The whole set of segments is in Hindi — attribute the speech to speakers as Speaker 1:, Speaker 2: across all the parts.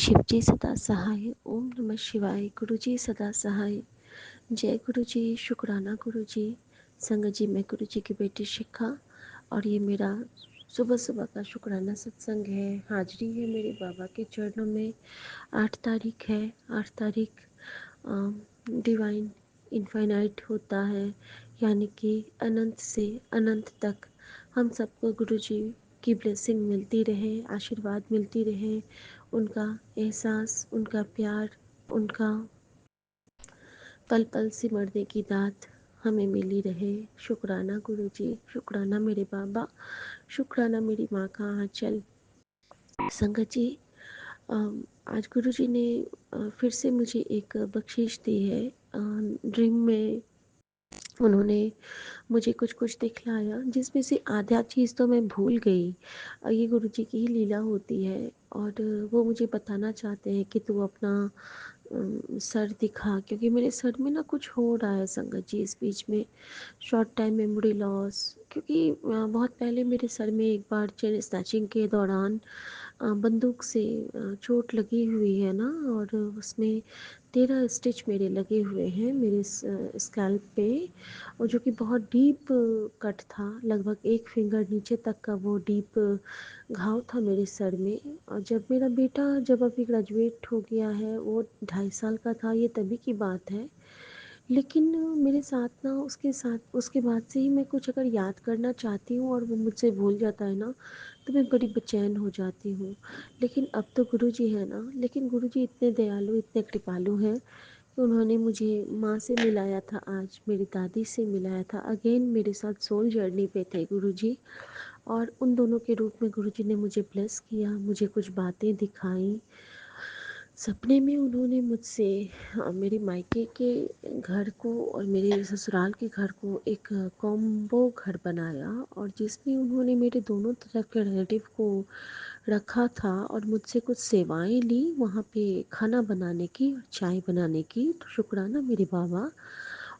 Speaker 1: शिवजी सदा सहाय। ओम नमः शिवाय। गुरुजी सदा सहाय। जय गुरुजी। शुक्राना गुरुजी। संगत जी, मैं गुरुजी की बेटी शिखा और ये मेरा सुबह सुबह का शुक्राना सत्संग है। हाजिरी है मेरे बाबा के चरणों में। 8 तारीख है। 8 तारीख डिवाइन इनफाइनाइट होता है, यानी कि अनंत से अनंत तक हम सबको गुरुजी की ब्लेसिंग मिलती रहे, आशीर्वाद मिलती रहे, उनका एहसास, उनका प्यार, उनका पल पल सिमरने की दात हमें मिली रहे। शुक्राना गुरुजी, शुक्राना मेरे बाबा, शुक्राना मेरी माँ का आंचल। संगत जी, आज गुरुजी ने फिर से मुझे एक बख्शीश दी है। ड्रीम में उन्होंने मुझे कुछ कुछ दिखलाया, जिसमें से आधा चीज़ तो मैं भूल गई। ये गुरुजी की ही लीला होती है और वो मुझे बताना चाहते हैं कि तू अपना सर दिखा, क्योंकि मेरे सर में ना कुछ हो रहा है संगत जी इस बीच में। शॉर्ट टाइम मेमोरी लॉस, क्योंकि बहुत पहले मेरे सर में एक बार चेन स्नैचिंग के दौरान बंदूक से चोट लगी हुई है ना, और उसमें 13 स्टिच मेरे लगे हुए हैं मेरे स्कैल्प पे, और जो कि बहुत डीप कट था, लगभग 1 फिंगर नीचे तक का वो डीप घाव था मेरे सर में। और जब मेरा बेटा जब अभी ग्रेजुएट हो गया है, वो 2.5 साल का था, ये तभी की बात है। लेकिन मेरे साथ ना उसके बाद से ही मैं कुछ अगर याद करना चाहती हूँ और वो मुझसे भूल जाता है ना, तो मैं बड़ी बेचैन हो जाती हूँ। लेकिन अब तो गुरुजी है ना, लेकिन गुरुजी इतने दयालु, इतने कृपालु हैं कि उन्होंने मुझे माँ से मिलाया था, आज मेरी दादी से मिलाया था। अगेन मेरे साथ सोल जर्नी पे थे गुरुजी, और उन दोनों के रूप में गुरुजी ने मुझे ब्लेस किया, मुझे कुछ बातें दिखाई। सपने में उन्होंने मुझसे मेरे मायके के घर को और मेरे ससुराल के घर को एक कॉम्बो घर बनाया, और जिसमें उन्होंने मेरे दोनों तरफ के रिलेटिव को रखा था और मुझसे कुछ सेवाएं ली वहाँ पे, खाना बनाने की और चाय बनाने की। तो शुक्राना मेरे बाबा।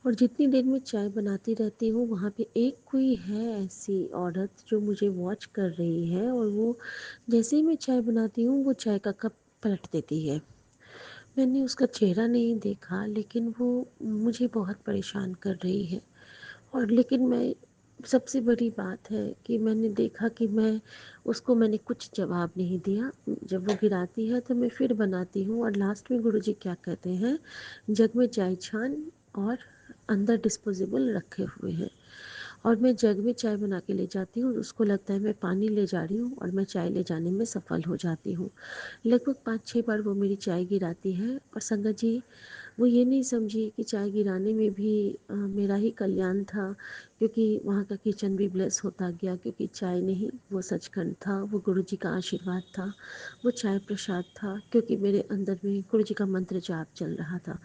Speaker 1: और जितनी देर में चाय बनाती रहती हूँ, वहाँ पे एक कोई है ऐसी औरत जो मुझे वॉच कर रही है, और वो जैसे ही मैं चाय बनाती हूँ वो चाय का कप पलट देती है। मैंने उसका चेहरा नहीं देखा, लेकिन वो मुझे बहुत परेशान कर रही है। और लेकिन मैं, सबसे बड़ी बात है कि मैंने देखा कि मैंने कुछ जवाब नहीं दिया। जब वो गिराती है तो मैं फिर बनाती हूँ, और लास्ट में गुरुजी क्या कहते हैं, जग में चाय छान और अंदर डिस्पोजेबल रखे हुए हैं। और मैं जग में चाय बना के ले जाती हूँ, उसको लगता है मैं पानी ले जा रही हूँ, और मैं चाय ले जाने में सफल हो जाती हूँ। लगभग 5-6 बार वो मेरी चाय गिराती है, और संगत जी, वो ये नहीं समझी कि चाय गिराने में भी मेरा ही कल्याण था, क्योंकि वहाँ का किचन भी ब्लेस होता गया, क्योंकि चाय नहीं, वो सचखंड था, वो गुरुजी का आशीर्वाद था, वो चाय प्रसाद था, क्योंकि मेरे अंदर में गुरुजी का मंत्र जाप चल रहा था।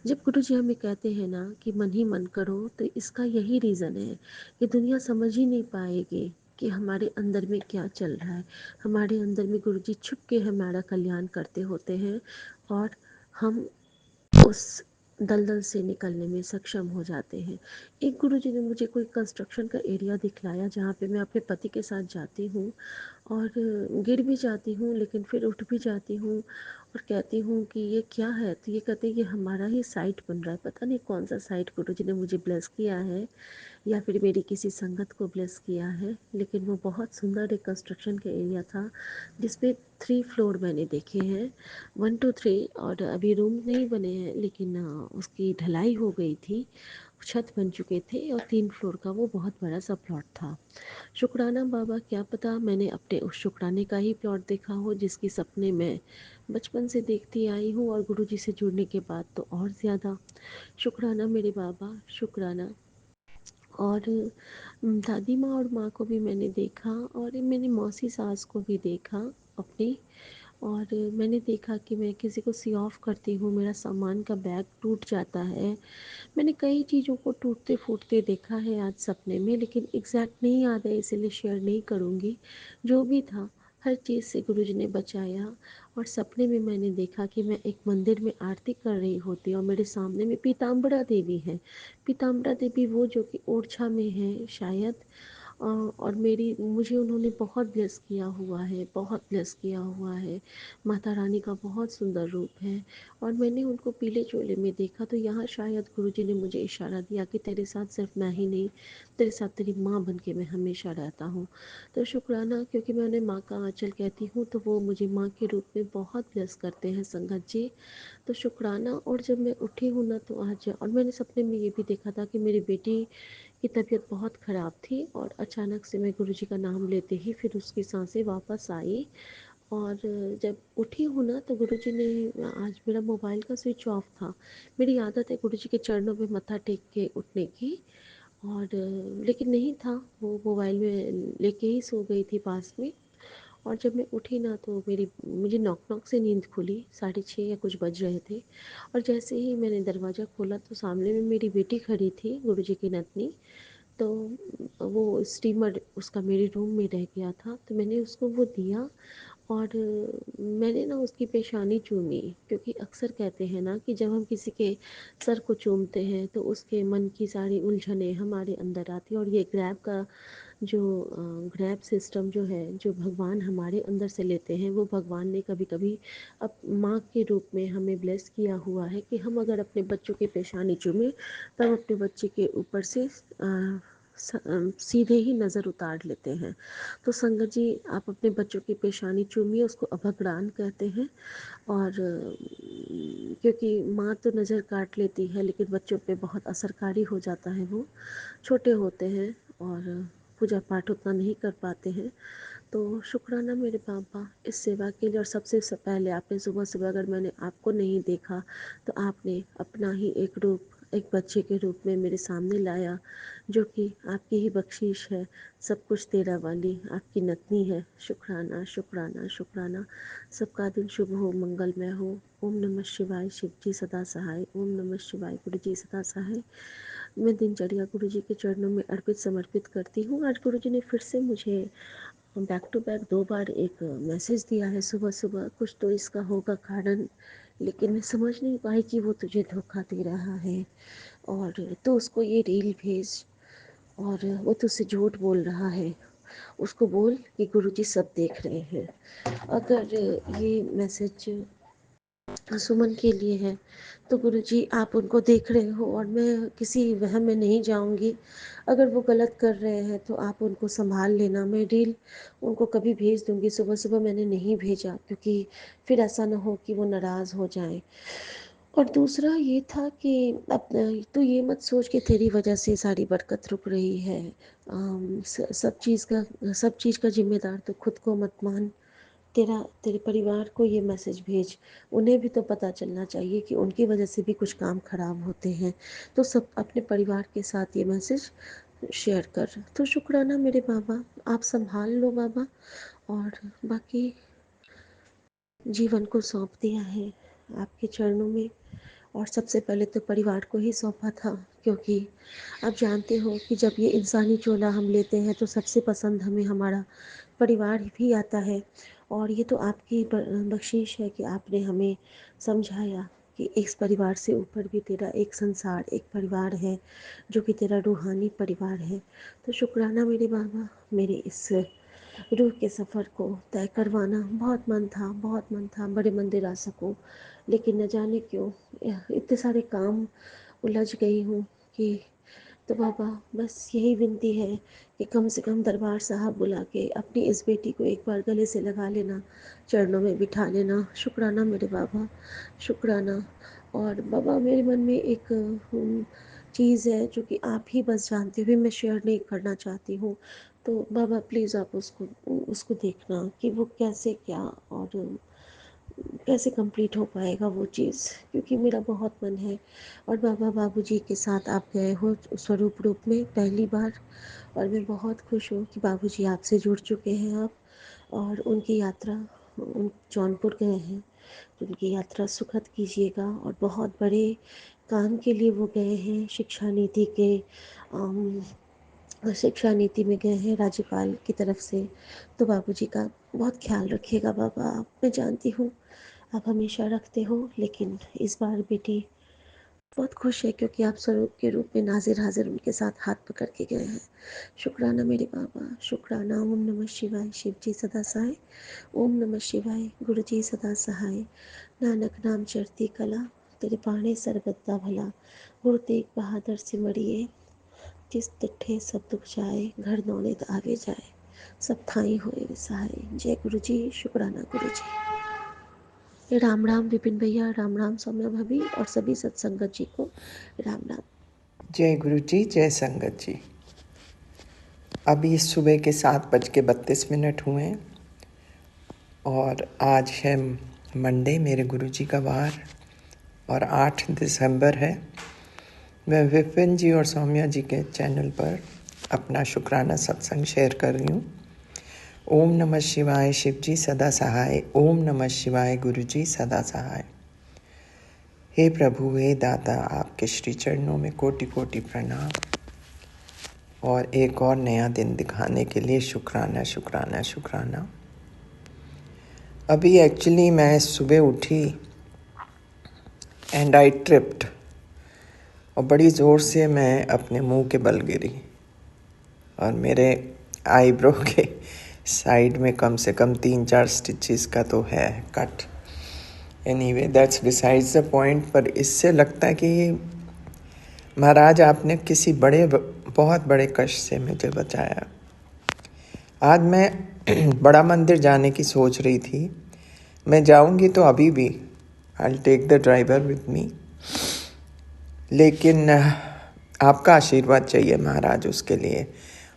Speaker 1: जब गुरुजी हमें कहते हैं ना कि मन ही मन करो, तो इसका यही रीज़न है कि दुनिया समझ ही नहीं पाएगी कि हमारे अंदर में क्या चल रहा है। हमारे अंदर में गुरुजी छुप के हमारा कल्याण करते होते हैं, और हम उस दलदल से निकलने में सक्षम हो जाते हैं। एक गुरुजी ने मुझे कोई कंस्ट्रक्शन का एरिया दिखलाया, जहाँ पे मैं अपने पति के साथ जाती हूँ और गिर भी जाती हूँ, लेकिन फिर उठ भी जाती हूँ और कहती हूँ कि ये क्या है, तो ये कहते हैं ये हमारा ही साइट बन रहा है। पता नहीं कौन सा साइट गुरुजी ने मुझे ब्लेस किया है, या फिर मेरी किसी संगत को ब्लेस किया है, लेकिन वो बहुत सुंदर एक कंस्ट्रक्शन का एरिया था, जिसपे 3 फ्लोर मैंने देखे हैं, 1 to 3। और अभी रूम नहीं बने हैं, लेकिन उसकी ढलाई हो गई थी, छत बन चुके थे, और 3 फ्लोर का वो बहुत बड़ा सा प्लॉट था। शुक्राना बाबा, क्या पता मैंने अपने उस शुक्राने का ही प्लॉट देखा हो, जिसकी सपने में बचपन से देखती आई हूँ, और गुरुजी से जुड़ने के बाद तो और ज़्यादा। शुक्राना मेरे बाबा, शुक्राना। और दादी माँ और माँ को भी मैंने देखा, और मैंने मौसी सास को भी देखा अपनी। और मैंने देखा कि मैं किसी को सी ऑफ करती हूँ, मेरा सामान का बैग टूट जाता है। मैंने कई चीज़ों को टूटते फूटते देखा है आज सपने में, लेकिन एग्जैक्ट नहीं याद है, इसलिए शेयर नहीं करूँगी। जो भी था, हर चीज़ से गुरुजी ने बचाया। और सपने में मैंने देखा कि मैं एक मंदिर में आरती कर रही होती हूँ, और मेरे सामने में पीताम्बरा देवी है। पीताम्बरा देवी वो जो कि ओरछा में है शायद, और मेरी मुझे उन्होंने बहुत ब्लेस किया हुआ है, बहुत ब्लेस किया हुआ है। माता रानी का बहुत सुंदर रूप है। और मैंने उनको पीले चोले में देखा, तो यहाँ शायद गुरुजी ने मुझे इशारा दिया कि तेरे साथ सिर्फ मैं ही नहीं, तेरे साथ तेरी माँ बन के मैं हमेशा रहता हूँ। तो शुक्राना, क्योंकि मैं उन्हें माँ का आंचल कहती हूँ, तो वो मुझे माँ के रूप में बहुत ब्लेस करते हैं संगत जी। तो शुक्राना। और जब मैं उठी हूँ ना, तो आज और मैंने सपने में ये भी देखा था कि मेरी बेटी की तबीयत बहुत ख़राब थी, और अचानक से मैं गुरुजी का नाम लेते ही फिर उसकी सांसें वापस आई। और जब उठी हूँ ना, तो गुरुजी ने, आज मेरा मोबाइल का स्विच ऑफ था। मेरी आदत है गुरुजी के चरणों पे मत्था टेक के उठने की, और लेकिन नहीं था, वो मोबाइल में लेके ही सो गई थी पास में। और जब मैं उठी ना, तो मुझे नॉक नॉक से नींद खुली, 6:30 या कुछ बज रहे थे। और जैसे ही मैंने दरवाज़ा खोला, तो सामने में मेरी बेटी खड़ी थी, गुरुजी की नतनी। तो वो स्टीमर उसका मेरे रूम में रह गया था, तो मैंने उसको वो दिया। और मैंने ना उसकी पेशानी चूमी, क्योंकि अक्सर कहते हैं ना कि जब हम किसी के सर को चूमते हैं, तो उसके मन की सारी उलझनें हमारे अंदर आती हैं। और ये ग्रैब का जो ग्रैब सिस्टम जो है, जो भगवान हमारे अंदर से लेते हैं, वो भगवान ने कभी कभी अब माँ के रूप में हमें ब्लेस किया हुआ है कि हम अगर अपने बच्चों की पेशानी चूमें, तब अपने बच्चे के ऊपर से सीधे ही नज़र उतार लेते हैं। तो संगत जी, आप अपने बच्चों की पेशानी चूमिए, उसको अभगड़ान कहते हैं। और क्योंकि माँ तो नज़र काट लेती है, लेकिन बच्चों पे बहुत असरकारी हो जाता है। वो छोटे होते हैं और पूजा पाठ उतना नहीं कर पाते हैं। तो शुक्राना मेरे पापा इस सेवा के लिए। और सबसे पहले आपने सुबह सुबह, अगर मैंने आपको नहीं देखा, तो आपने अपना ही एक रूप, एक बच्चे के रूप में मेरे सामने लाया, जो कि आपकी ही बख्शीश है। सब कुछ तेरा वाली आपकी नतनी है। शुक्राना शुक्राना शुक्राना। सबका दिन शुभ हो, मंगलमय हो। ओम नमः शिवाय। शिव जी सदा सहाय। ओम नमः शिवाय। गुरु जी सदा सहाय। मैं दिनचर्या गुरु जी के चरणों में अर्पित समर्पित करती हूँ। आज गुरु जी ने फिर से मुझे बैक टू बैक 2 बार एक मैसेज दिया है सुबह सुबह। कुछ तो इसका होगा कारण, लेकिन मैं समझ नहीं पाई कि वो तुझे धोखा दे रहा है, और तो उसको ये रील भेज, और वो तुझसे झूठ बोल रहा है। उसको बोल कि गुरुजी सब देख रहे हैं। अगर ये मैसेज सुमन के लिए है, तो गुरुजी आप उनको देख रहे हो, और मैं किसी वहम में नहीं जाऊंगी। अगर वो गलत कर रहे हैं, तो आप उनको संभाल लेना। मैं रील उनको कभी भेज दूंगी। सुबह सुबह मैंने नहीं भेजा, क्योंकि फिर ऐसा ना हो कि वो नाराज़ हो जाएं। और दूसरा ये था कि अब तो ये मत सोच कि तेरी वजह से सारी बरकत रुक रही है। सब चीज़ का जिम्मेदार तो खुद को मत मान। तेरे परिवार को ये मैसेज भेज। उन्हें भी तो पता चलना चाहिए कि उनकी वजह से भी कुछ काम खराब होते हैं। तो सब अपने परिवार के साथ ये मैसेज शेयर कर। तो शुक्राना मेरे बाबा, आप संभाल लो बाबा। और बाकी जीवन को सौंप दिया है आपके चरणों में। और सबसे पहले तो परिवार को ही सौंपा था, क्योंकि आप जानते हो कि जब ये इंसानी चोला हम लेते हैं, तो सबसे पसंद हमें हमारा परिवार भी आता है। और ये तो आपकी बख्शीश है कि आपने हमें समझाया कि इस परिवार से ऊपर भी तेरा एक संसार, एक परिवार है, जो कि तेरा रूहानी परिवार है। तो शुक्राना मेरे बाबा। मेरे इस रूह के सफ़र को तय करवाना बहुत मन था, बहुत मन था बड़े मंदिर आ सकूं, लेकिन न जाने क्यों इतने सारे काम उलझ गई हूँ कि। तो बाबा, बस यही विनती है कि कम से कम दरबार साहब बुला के अपनी इस बेटी को एक बार गले से लगा लेना, चरणों में बिठा लेना। शुक्राना मेरे बाबा, शुक्राना। और बाबा, मेरे मन में एक चीज़ है जो कि आप ही बस जानते हुए मैं शेयर नहीं करना चाहती हूँ। तो बाबा प्लीज़ आप उसको उसको देखना कि वो कैसे क्या, और कैसे कंप्लीट हो पाएगा वो चीज़, क्योंकि मेरा बहुत मन है। और बाबा, बाबूजी के साथ आप गए हो स्वरूप रूप में पहली बार, और मैं बहुत खुश हूँ कि बाबूजी आपसे जुड़ चुके हैं आप। और उनकी यात्रा, उन जौनपुर गए हैं, तो उनकी यात्रा सुखद कीजिएगा। और बहुत बड़े काम के लिए वो गए हैं, शिक्षा नीति में गए हैं राज्यपाल की तरफ से। तो बाबूजी का बहुत ख्याल रखिएगा बाबा आप। मैं जानती हूँ आप हमेशा रखते हो, लेकिन इस बार बेटी बहुत खुश है क्योंकि आप स्वरूप के रूप में नाजिर हाजिर उनके साथ हाथ पकड़ के गए हैं। शुक्राना मेरे बाबा, शुक्राना। ओम नमः शिवाय। शिव जी सदा सहाय। ओम नमः शिवाय। गुरु जी सदा सहाय। नानक नाम चढ़ती कला, तेरे बाणे सरबत्ता भला। गुरु तेग बहादुर सिमरिए, जिस तिठे सब दुख जाए। घर दौलत आगे जाए, सब थाई होए विसहाय। जय गुरु जी। शुक्राना गुरु जी। राम राम विपिन भैया, राम राम सौम्या भाभी और सभी सत्संगत जी को राम राम।
Speaker 2: जय गुरु जी, जय संगत जी। अभी सुबह के 7:32 हुए हैं और आज है मंडे, मेरे गुरु जी का वार और 8 दिसंबर है। मैं विपिन जी और सौम्या जी के चैनल पर अपना शुक्राना सत्संग शेयर कर रही हूँ। ओम नमः शिवाय, शिव जी सदा सहाय। ओम नमः शिवाय, गुरु जी सदा सहाय। हे प्रभु, हे दाता, आपके श्री चरणों में कोटि कोटि प्रणाम और एक और नया दिन दिखाने के लिए शुक्राना शुक्राना शुक्राना। अभी एक्चुअली मैं सुबह उठी एंड आई ट्रिप्ड और बड़ी ज़ोर से मैं अपने मुंह के बल गिरी और मेरे आईब्रो के साइड में कम से कम 3-4 स्टिचेस का तो है cut. Anyway that's besides the point. पर इससे लगता है कि महाराज आपने किसी बहुत बड़े कष्ट से मुझे बचाया। आज मैं बड़ा मंदिर जाने की सोच रही थी। मैं जाऊंगी तो अभी भी I will take the driver with me, लेकिन आपका आशीर्वाद चाहिए महाराज उसके लिए।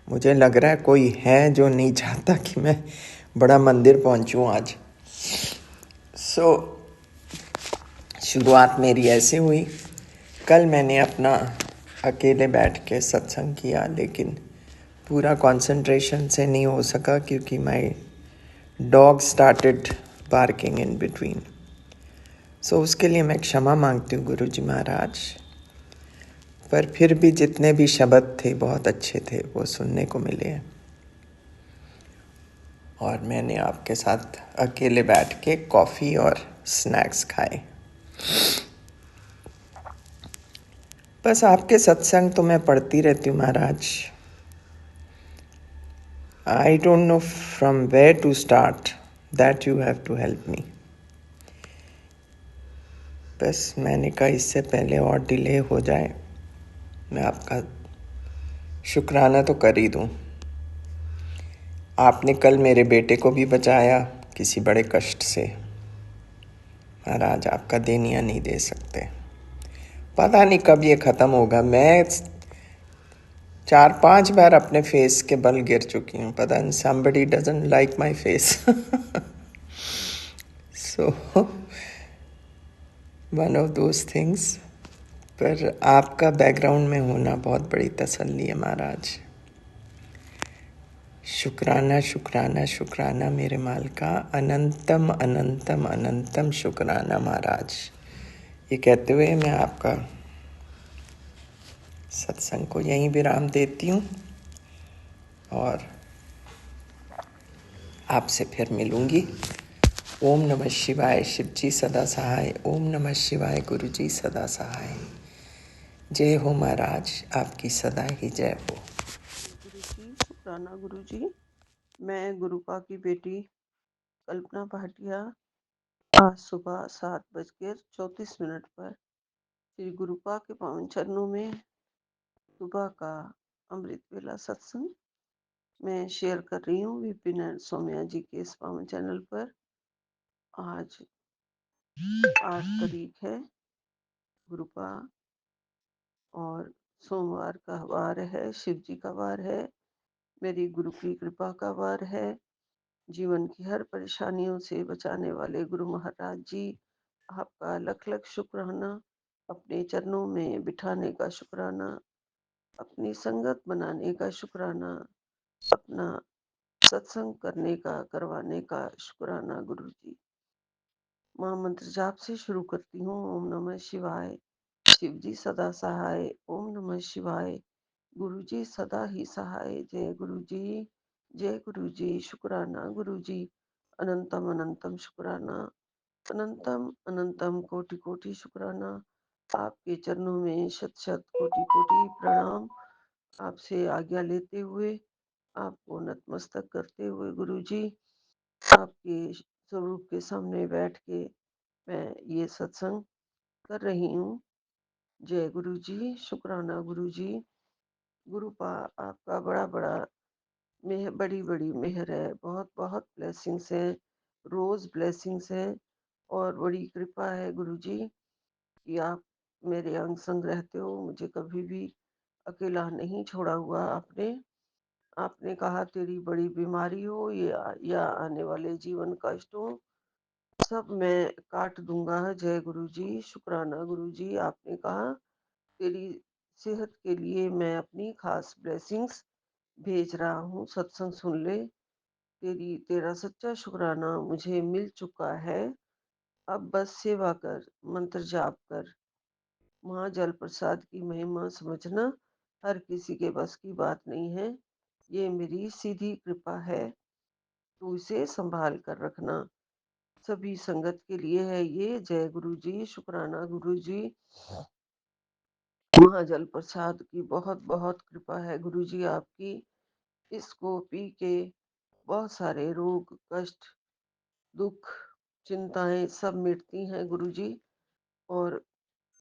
Speaker 2: मुझे लग रहा है कोई है जो नहीं चाहता कि मैं बड़ा मंदिर पहुंचूं आज। शुरुआत मेरी ऐसे हुई। कल मैंने अपना अकेले बैठ के सत्संग किया, लेकिन पूरा कंसंट्रेशन से नहीं हो सका क्योंकि my dog started barking in between. उसके लिए मैं क्षमा मांगती हूँ गुरु जी महाराज। पर फिर भी जितने भी शब्द थे बहुत अच्छे थे, वो सुनने को मिले और मैंने आपके साथ अकेले बैठ के कॉफ़ी और स्नैक्स खाए। बस आपके सत्संग तो मैं पढ़ती रहती हूँ महाराज। I don't know from where to start, that you have to help me. बस मैंने कहा इससे पहले और डिले हो जाए, मैं आपका शुक्राना तो कर ही दूँ। आपने कल मेरे बेटे को भी बचाया किसी बड़े कष्ट से। महाराज आपका देनिया नहीं दे सकते। पता नहीं कब ये ख़त्म होगा। मैं 4-5 बार अपने फेस के बल गिर चुकी हूँ। पता नहीं somebody doesn't like my face. So one of those things. पर आपका बैकग्राउंड में होना बहुत बड़ी तसल्ली है महाराज। शुक्राना शुक्राना शुक्राना मेरे मालिका। अनंतम अनंतम अनंतम शुक्राना महाराज। ये कहते हुए मैं आपका सत्संग को यहीं विराम देती हूँ और आपसे फिर मिलूँगी। ओम नमः शिवाय, शिव जी सदा सहाय। ओम नमः शिवाय, गुरु जी सदा सहाय। जय हो महाराज, आपकी सदा ही जय हो।
Speaker 3: गुरु जी, शुक्राना गुरु जी। मैं गुरुपा की बेटी कल्पना भाटिया आज सुबह 7:34 पर श्री गुरुपा के पावन चरणों में सुबह का अमृत वेला सत्संग मैं शेयर कर रही हूँ विपिन एंड सौम्या जी के इस पावन चैनल पर। आज 8 तारीख है गुरुपा और सोमवार का वार है, शिव जी का वार है, मेरी गुरु की कृपा का वार है। जीवन की हर परेशानियों से बचाने वाले गुरु महाराज जी, आपका लख लख शुक्राना। अपने चरणों में बिठाने का शुक्राना, अपनी संगत बनाने का शुक्राना, अपना सत्संग करने का करवाने का शुक्राना गुरु जी। महामंत्र जाप से शुरू करती हूँ। ओम नमः शिवाय। शिव जी सदा सहाय। ओम नमः शिवाय। गुरु जी सदा ही सहाय। जय गुरु जी, जय गुरु जी। शुक्राना गुरु जी। अनंतम अनंतम शुक्राना, अनंतम अनंतम कोटि कोटि शुक्राना। आपके चरणों में शत शत कोटि कोटि प्रणाम। आपसे आज्ञा लेते हुए, आपको नतमस्तक करते हुए गुरुजी, आपके स्वरूप के सामने बैठ के मैं ये सत्संग कर रही हूँ। जय गुरुजी, शुक्राना गुरुजी। गुरुपा आपका बड़ा बड़ा बड़ी बड़ी मेहर है, बहुत बहुत ब्लेसिंग्स हैं, रोज ब्लेसिंग्स हैं। और बड़ी कृपा है गुरुजी कि आप मेरे अंग संग रहते हो, मुझे कभी भी अकेला नहीं छोड़ा हुआ आपने। आपने कहा तेरी बड़ी बीमारी हो या आने वाले जीवन कष्ट हो, सब मैं काट दूंगा। जय गुरुजी, शुक्राना गुरुजी। आपने कहा तेरी सेहत के लिए मैं अपनी खास ब्लेसिंग्स भेज रहा हूँ, सत्संग सुन ले। तेरा सच्चा शुक्राना मुझे मिल चुका है। अब बस सेवा कर, मंत्र जाप कर। माँ जल प्रसाद की महिमा समझना हर किसी के बस की बात नहीं है। ये मेरी सीधी कृपा है, तू इसे संभाल कर रखना। सभी संगत के लिए है ये। जय गुरु जी, शुक्राना गुरु जी। महाजल प्रसाद की बहुत बहुत कृपा है गुरु जी आपकी। इसको पी के बहुत सारे रोग कष्ट दुख चिंताएं सब मिटती हैं गुरु जी। और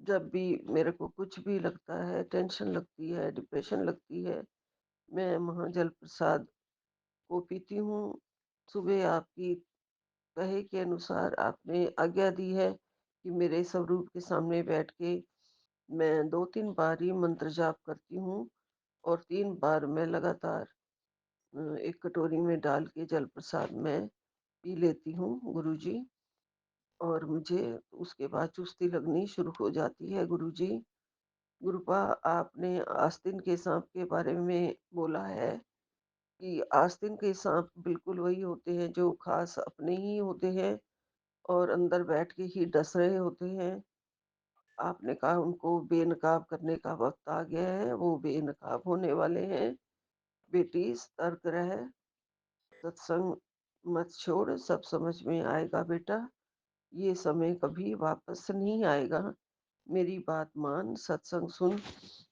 Speaker 3: जब भी मेरे को कुछ भी लगता है, टेंशन लगती है, डिप्रेशन लगती है, मैं महाजल प्रसाद को पीती हूँ। सुबह आपकी कहे के अनुसार आपने आज्ञा दी है कि मेरे स्वरूप के सामने बैठ के मैं 2-3 बार ही मंत्र जाप करती हूँ। और 3 बार मैं लगातार एक कटोरी में डाल के जल प्रसाद मैं पी लेती हूँ गुरुजी। और मुझे उसके बाद चुस्ती लगनी शुरू हो जाती है गुरुजी। गुरुपा आपने आस्तीन के सांप के बारे में बोला है कि आस्तीन के सांप बिल्कुल वही होते हैं जो खास अपने ही होते हैं और अंदर बैठ के ही डस रहे होते हैं। आपने कहा उनको बेनकाब करने का वक्त आ गया है, वो बेनकाब होने वाले हैं। बेटी सतर्क रह, सत्संग मत छोड़, सब समझ में आएगा बेटा। ये समय कभी वापस नहीं आएगा। मेरी बात मान, सत्संग सुन।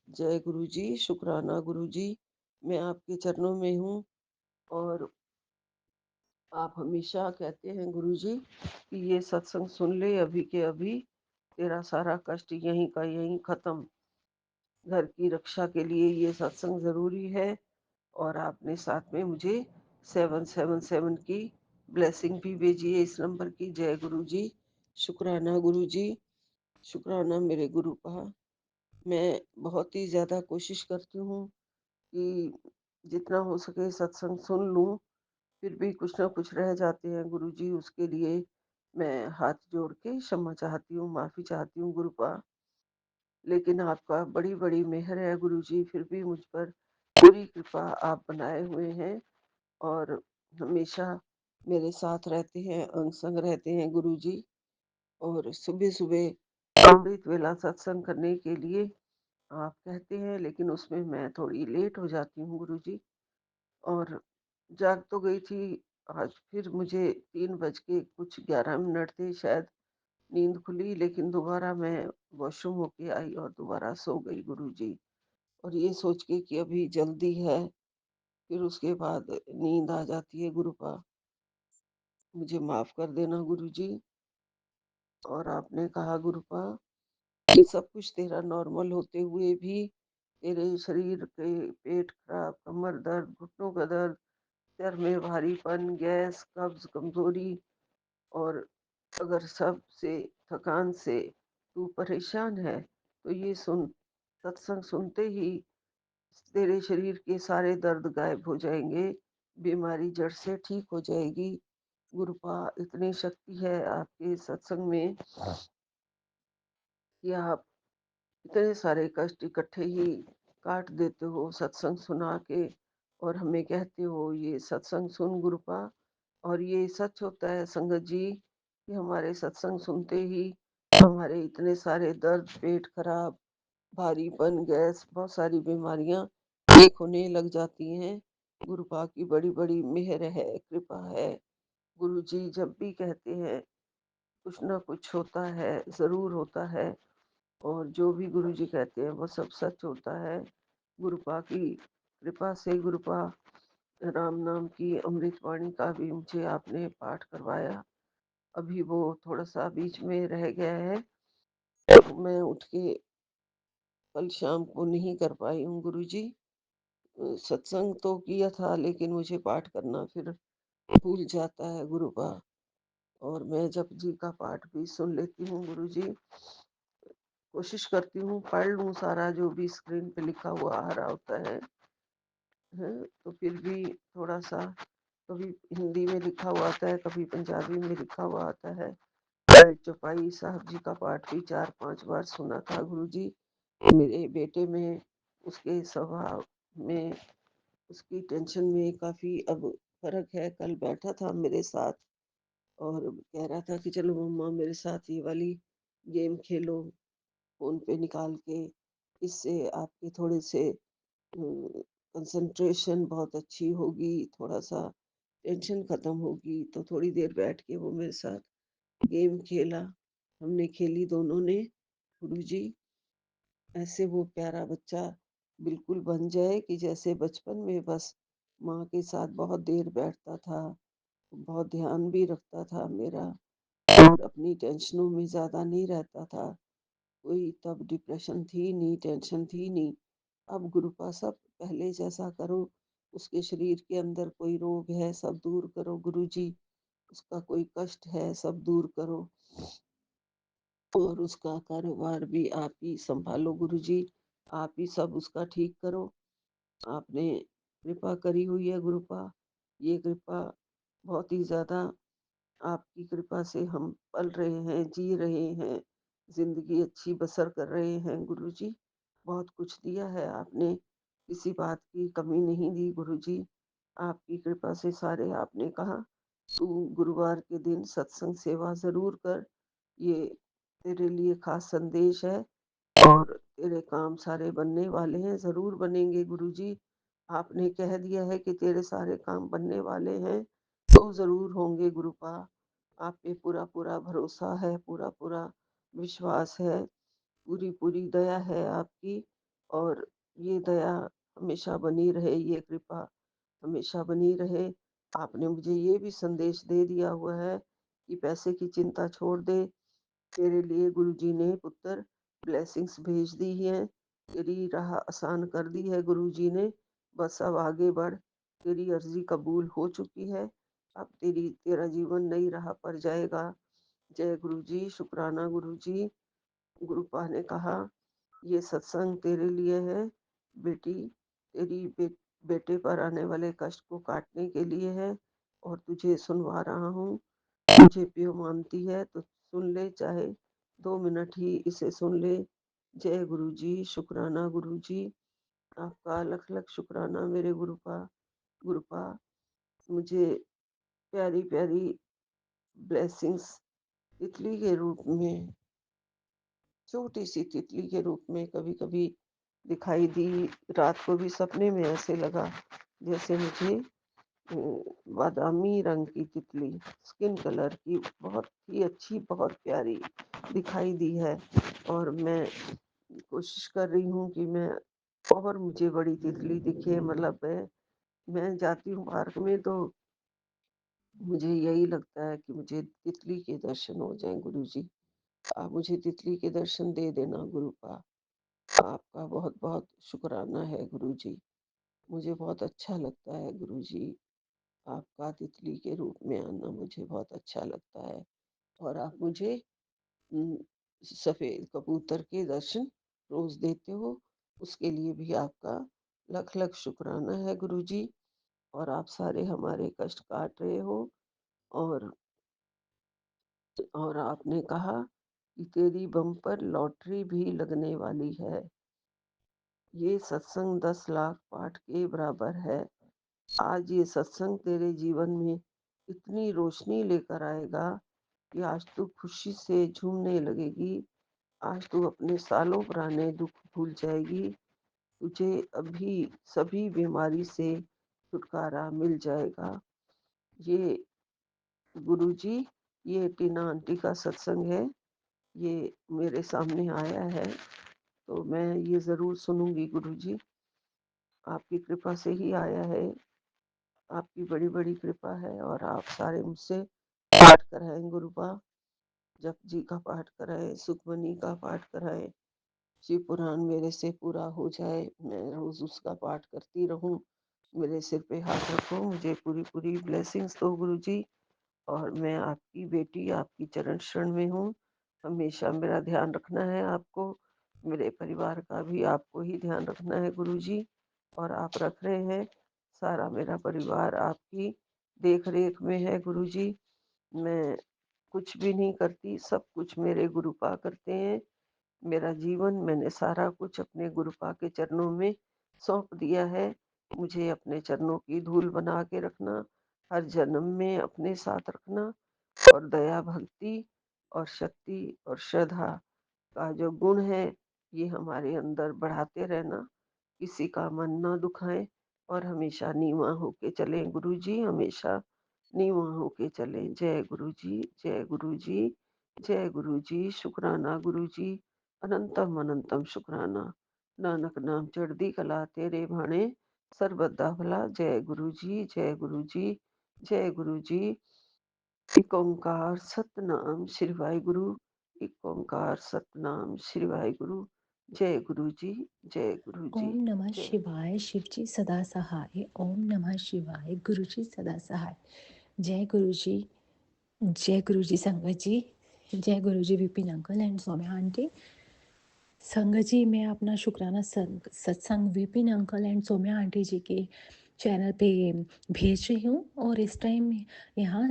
Speaker 3: जय गुरु जी, शुक्राना गुरु जी। मैं आपके चरणों में हूँ। और आप हमेशा कहते हैं गुरुजी कि ये सत्संग सुन ले अभी के अभी, तेरा सारा कष्ट यहीं का यहीं खत्म। घर की रक्षा के लिए ये सत्संग जरूरी है। और आपने साथ में मुझे 777 की ब्लेसिंग भी भेजी है इस नंबर की। जय गुरु जी, शुक्राना गुरु जी, शुक्राना मेरे गुरु का। मैं बहुत ही ज़्यादा कोशिश करती हूँ कि जितना हो सके सत्संग सुन लूँ, फिर भी कुछ ना कुछ रह जाते हैं गुरुजी। उसके लिए मैं हाथ जोड़ के क्षमा चाहती हूँ, माफ़ी चाहती हूँ गुरुपा। लेकिन आपका बड़ी बड़ी मेहर है गुरुजी, फिर भी मुझ पर पूरी कृपा आप बनाए हुए हैं और हमेशा मेरे साथ रहते हैं, अंग संग रहते हैं गुरुजी। और सुबह सुबह अमृत वेला सत्संग करने के लिए आप कहते हैं, लेकिन उसमें मैं थोड़ी लेट हो जाती हूँ गुरुजी। और जाग तो गई थी। आज फिर मुझे 3 बज के कुछ 11 मिनट थे शायद नींद खुली, लेकिन दोबारा मैं वॉशरूम होके आई और दोबारा सो गई गुरुजी। और ये सोच के कि अभी जल्दी है, फिर उसके बाद नींद आ जाती है गुरुपा। मुझे माफ कर देना गुरुजी। और आपने कहा गुरुपा कि सब कुछ तेरा नॉर्मल होते हुए भी तेरे शरीर के पेट खराब, कमर दर्द, घुटनों का दर्द, सर में भारीपन, गैस, कब्ज, कमजोरी, और अगर सब से थकान से तू परेशान है तो ये सुन, सत्संग सुनते ही तेरे शरीर के सारे दर्द गायब हो जाएंगे, बीमारी जड़ से ठीक हो जाएगी। गुरुपा इतनी शक्ति है आपके सत्संग में कि आप इतने सारे कष्ट इकट्ठे ही काट देते हो सत्संग सुना के। और हमें कहते हो ये सत्संग सुन गुरुपा। और ये सच होता है संगत जी कि हमारे सत्संग सुनते ही हमारे इतने सारे दर्द, पेट खराब, भारीपन, गैस, बहुत सारी बीमारियां ठीक होने लग जाती हैं। गुरुपा की बड़ी बड़ी मेहर है, कृपा है। गुरु जी जब भी कहते हैं कुछ ना कुछ होता है, जरूर होता है। और जो भी गुरुजी कहते हैं वो सब सच होता है। गुरुपा की कृपा से गुरुपा राम नाम की अमृत वाणी का भी मुझे आपने पाठ करवाया। अभी वो थोड़ा सा बीच में रह गया है, तो मैं उठ के कल शाम को नहीं कर पाई हूँ गुरुजी। सत्संग तो किया था लेकिन मुझे पाठ करना फिर भूल जाता है गुरुपा। और मैं जप जी का पाठ भी सुन लेती हूँ गुरुजी। कोशिश करती हूँ पढ़ लूँ सारा जो भी स्क्रीन पे लिखा हुआ आ रहा होता है, तो फिर भी थोड़ा सा कभी हिंदी में लिखा हुआ आता है, कभी पंजाबी में लिखा हुआ आता है। चौपाई साहब जी का पाठ भी 4-5 बार सुना था गुरुजी। मेरे बेटे में, उसके स्वभाव में, उसकी टेंशन में काफ़ी अब फर्क है। कल बैठा था मेरे साथ और कह रहा था कि चलो मम्मा मेरे साथ ये वाली गेम खेलो फ़ोन पे निकाल के, इससे आपके थोड़े से कंसंट्रेशन बहुत अच्छी होगी, थोड़ा-सा टेंशन ख़त्म होगी। तो थोड़ी देर बैठ के वो मेरे साथ गेम खेला, हमने खेली दोनों ने। गुरुजी ऐसे वो प्यारा बच्चा बिल्कुल बन जाए कि जैसे बचपन में बस माँ के साथ बहुत देर बैठता था, बहुत ध्यान भी रखता था मेरा और अपनी टेंशनों में ज़्यादा नहीं रहता था। कोई तब डिप्रेशन थी नहीं, टेंशन थी नहीं। अब गुरुपा सब पहले जैसा करो, उसके शरीर के अंदर कोई रोग है सब दूर करो गुरुजी, उसका कोई कष्ट है सब दूर करो और उसका कारोबार भी आप ही संभालो गुरुजी, आप ही सब उसका ठीक करो। आपने कृपा करी हुई है गुरुपा, ये कृपा बहुत ही ज़्यादा आपकी कृपा से हम पल रहे हैं, जी रहे हैं, ज़िंदगी अच्छी बसर कर रहे हैं गुरुजी। बहुत कुछ दिया है आपने, किसी बात की कमी नहीं दी गुरुजी। आपकी कृपा से सारे आपने कहा, तू गुरुवार के दिन सत्संग सेवा ज़रूर कर, ये तेरे लिए खास संदेश है और तेरे काम सारे बनने वाले हैं, ज़रूर बनेंगे गुरुजी। आपने कह दिया है कि तेरे सारे काम बनने वाले हैं, तो ज़रूर होंगे गुरुपा। आप पे पूरा-पूरा भरोसा है, पूरा-पूरा विश्वास है, पूरी-पूरी दया है आपकी और ये दया हमेशा बनी रहे, ये कृपा हमेशा बनी रहे। आपने मुझे ये भी संदेश दे दिया हुआ है कि पैसे की चिंता छोड़ दे, तेरे लिए गुरुजी ने पुत्र ब्लेसिंग्स भेज दी हैं, तेरी राह आसान कर दी है गुरुजी ने, बस अब आगे बढ़, तेरी अर्जी कबूल हो चुकी है, अब तेरा जीवन नई राह पर जाएगा। जय गुरुजी, शुक्राना गुरुजी। गुरुपा ने कहा ये सत्संग तेरे लिए है बेटी, बेटे पर आने वाले कष्ट को काटने के लिए है और तुझे सुनवा रहा हूँ। मुझे प्यो मानती है तो सुन ले, चाहे 2 मिनट ही इसे सुन ले। जय गुरुजी, शुक्राना गुरुजी। आपका लख लख शुक्राना मेरे गुरुपा। गुरुपा मुझे प्यारी प्यारी ब्लेसिंग्स तितली के रूप में, छोटी सी तितली के रूप में कभी कभी दिखाई दी। रात को भी सपने में ऐसे लगा जैसे मुझे बादामी रंग की तितली, स्किन कलर की, बहुत ही अच्छी, बहुत प्यारी दिखाई दी है। और मैं कोशिश कर रही हूँ कि मैं और मुझे बड़ी तितली दिखे, मतलब मैं जाती हूँ पार्क में तो मुझे यही लगता है कि मुझे तितली के दर्शन हो जाएं गुरुजी। आप मुझे तितली के दर्शन दे देना गुरुपा। आपका बहुत बहुत शुक्राना है गुरुजी। मुझे बहुत अच्छा लगता है गुरुजी, आपका तितली के रूप में आना मुझे बहुत अच्छा लगता है और आप मुझे उम, सफ़ेद कबूतर के दर्शन रोज़ देते हो, उसके लिए भी आपका लख लख शुक्राना है गुरुजी। और आप सारे हमारे कष्ट काट रहे हो और आपने कहा कि तेरी बम्पर लॉटरी भी लगने वाली है। ये सत्संग 10 लाख पाठ के बराबर है। आज ये सत्संग तेरे जीवन में इतनी रोशनी लेकर आएगा कि आज तू खुशी से झूमने लगेगी। आज तू अपने सालों पुराने दुख भूल जाएगी। तुझे अभी सभी बीमारी से छुटकारा मिल जाएगा। ये गुरुजी, ये टीना आंटी का सत्संग है। ये मेरे सामने आया है, तो मैं ये ज़रूर सुनूँगी गुरुजी। आपकी कृपा से ही आया है, आपकी बड़ी-बड़ी कृपा है और आप सारे मुझसे पाठ कराएँ गुरुपा। जप जी का पाठ कराएँ, सुखमनी का पाठ कराएँ, शिव पुराण मेरे से पूरा हो जाए, मैं रोज़ उसका पाठ करती रहूँ। मेरे सिर पे हाथ रखो, मुझे पूरी-पूरी ब्लेसिंग्स दो गुरुजी। और मैं आपकी बेटी, आपकी चरण शरण में हूँ। हमेशा मेरा ध्यान रखना है आपको, मेरे परिवार का भी आपको ही ध्यान रखना है गुरुजी, और आप रख रहे हैं। सारा मेरा परिवार आपकी देख-रेख में है गुरुजी। मैं कुछ भी नहीं करती, सब कुछ मेरे गुरुपा करते हैं। मेरा जीवन मैंने सारा कुछ अपने गुरुपा के चरणों में सौंप दिया है। मुझे अपने चरणों की धूल बना के रखना, हर जन्म में अपने साथ रखना, और दया, भक्ति और शक्ति और श्रद्धा का जो गुण है, ये हमारे अंदर बढ़ाते रहना। किसी का मन ना दुखाएं और हमेशा नीवा होके चलें गुरुजी, हमेशा नीवा होके चलें। जय गुरुजी, जय गुरुजी, जय गुरुजी। शुक्राना गुरुजी, अनंतम अनंतम शुक्राना। नानक नाम चढ़दी कला तेरे भाणे, सर्वदा भला। जय गुरुजी, जय गुरुजी, जय गुरुजी। एक ओंकार सतनाम श्री वाहिगुरु। एक ओंकार सतनाम श्री वाहिगुरु। जय गुरु जी, जय गुरु जी,
Speaker 4: ओम नमः
Speaker 3: जय।
Speaker 4: शिवाय शिवजी सदा सहाय। ओम नमः शिवाय गुरुजी सदा सहाय। जय गुरुजी, जय गुरुजी संगत जी, जय Guruji Vipin uncle and Saumya aunty. संगत जी, मैं अपना शुक्राना सत्संग Vipin uncle and Saumya aunty ji के चैनल पे भेज रही हूँ। और इस टाइम यहाँ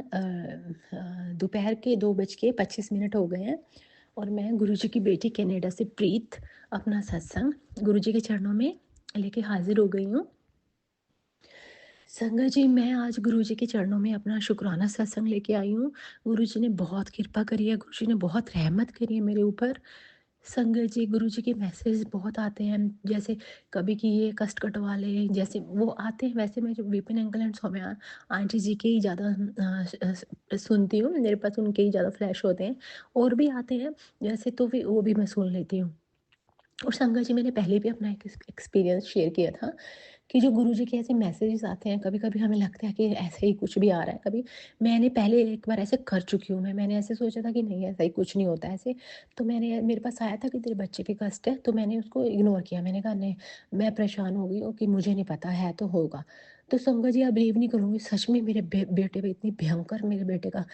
Speaker 4: दोपहर के 2:25 हो गए हैं और मैं गुरुजी की बेटी कनाडा से प्रीत अपना सत्संग गुरुजी के चरणों में लेके हाजिर हो गई हूँ। संगत जी, मैं आज गुरुजी के चरणों में अपना शुक्राना सत्संग लेके आई हूँ। गुरुजी ने बहुत कृपा करी है, गुरुजी ने बहुत रहमत करी है मेरे ऊपर। संगत जी, गुरुजी के मैसेज बहुत आते हैं, जैसे कभी कि ये कष्ट कटवा ले, जैसे वो आते हैं। वैसे मैं जो Vipin uncle and Saumya aunty ji के ही ज़्यादा सुनती हूँ, मेरे पास उनके ही ज़्यादा फ्लैश होते हैं। और भी आते हैं जैसे, तो वो भी मैं सुन लेती हूँ। और संगत जी, मैंने पहले भी अपना एक एक्सपीरियंस शेयर किया था कि जो गुरुजी के ऐसे मैसेजेस आते हैं, कभी-कभी हमें लगता है कि ऐसे ही कुछ भी आ रहा है। कभी मैंने पहले एक बार ऐसे कर चुकी हूँ मैंने ऐसे सोचा था कि नहीं, ऐसा ही कुछ नहीं होता ऐसे। तो मेरे पास आया था कि तेरे बच्चे के कष्ट है, तो मैंने उसको इग्नोर किया। मैंने कहा नहीं, मैं परेशान हो गई हूँ कि मुझे नहीं पता है तो होगा। तो संगत जी, आप बिलीव नहीं करूँगी, सच में मेरे बेटे पे इतनी भयंकर, मेरे बेटे का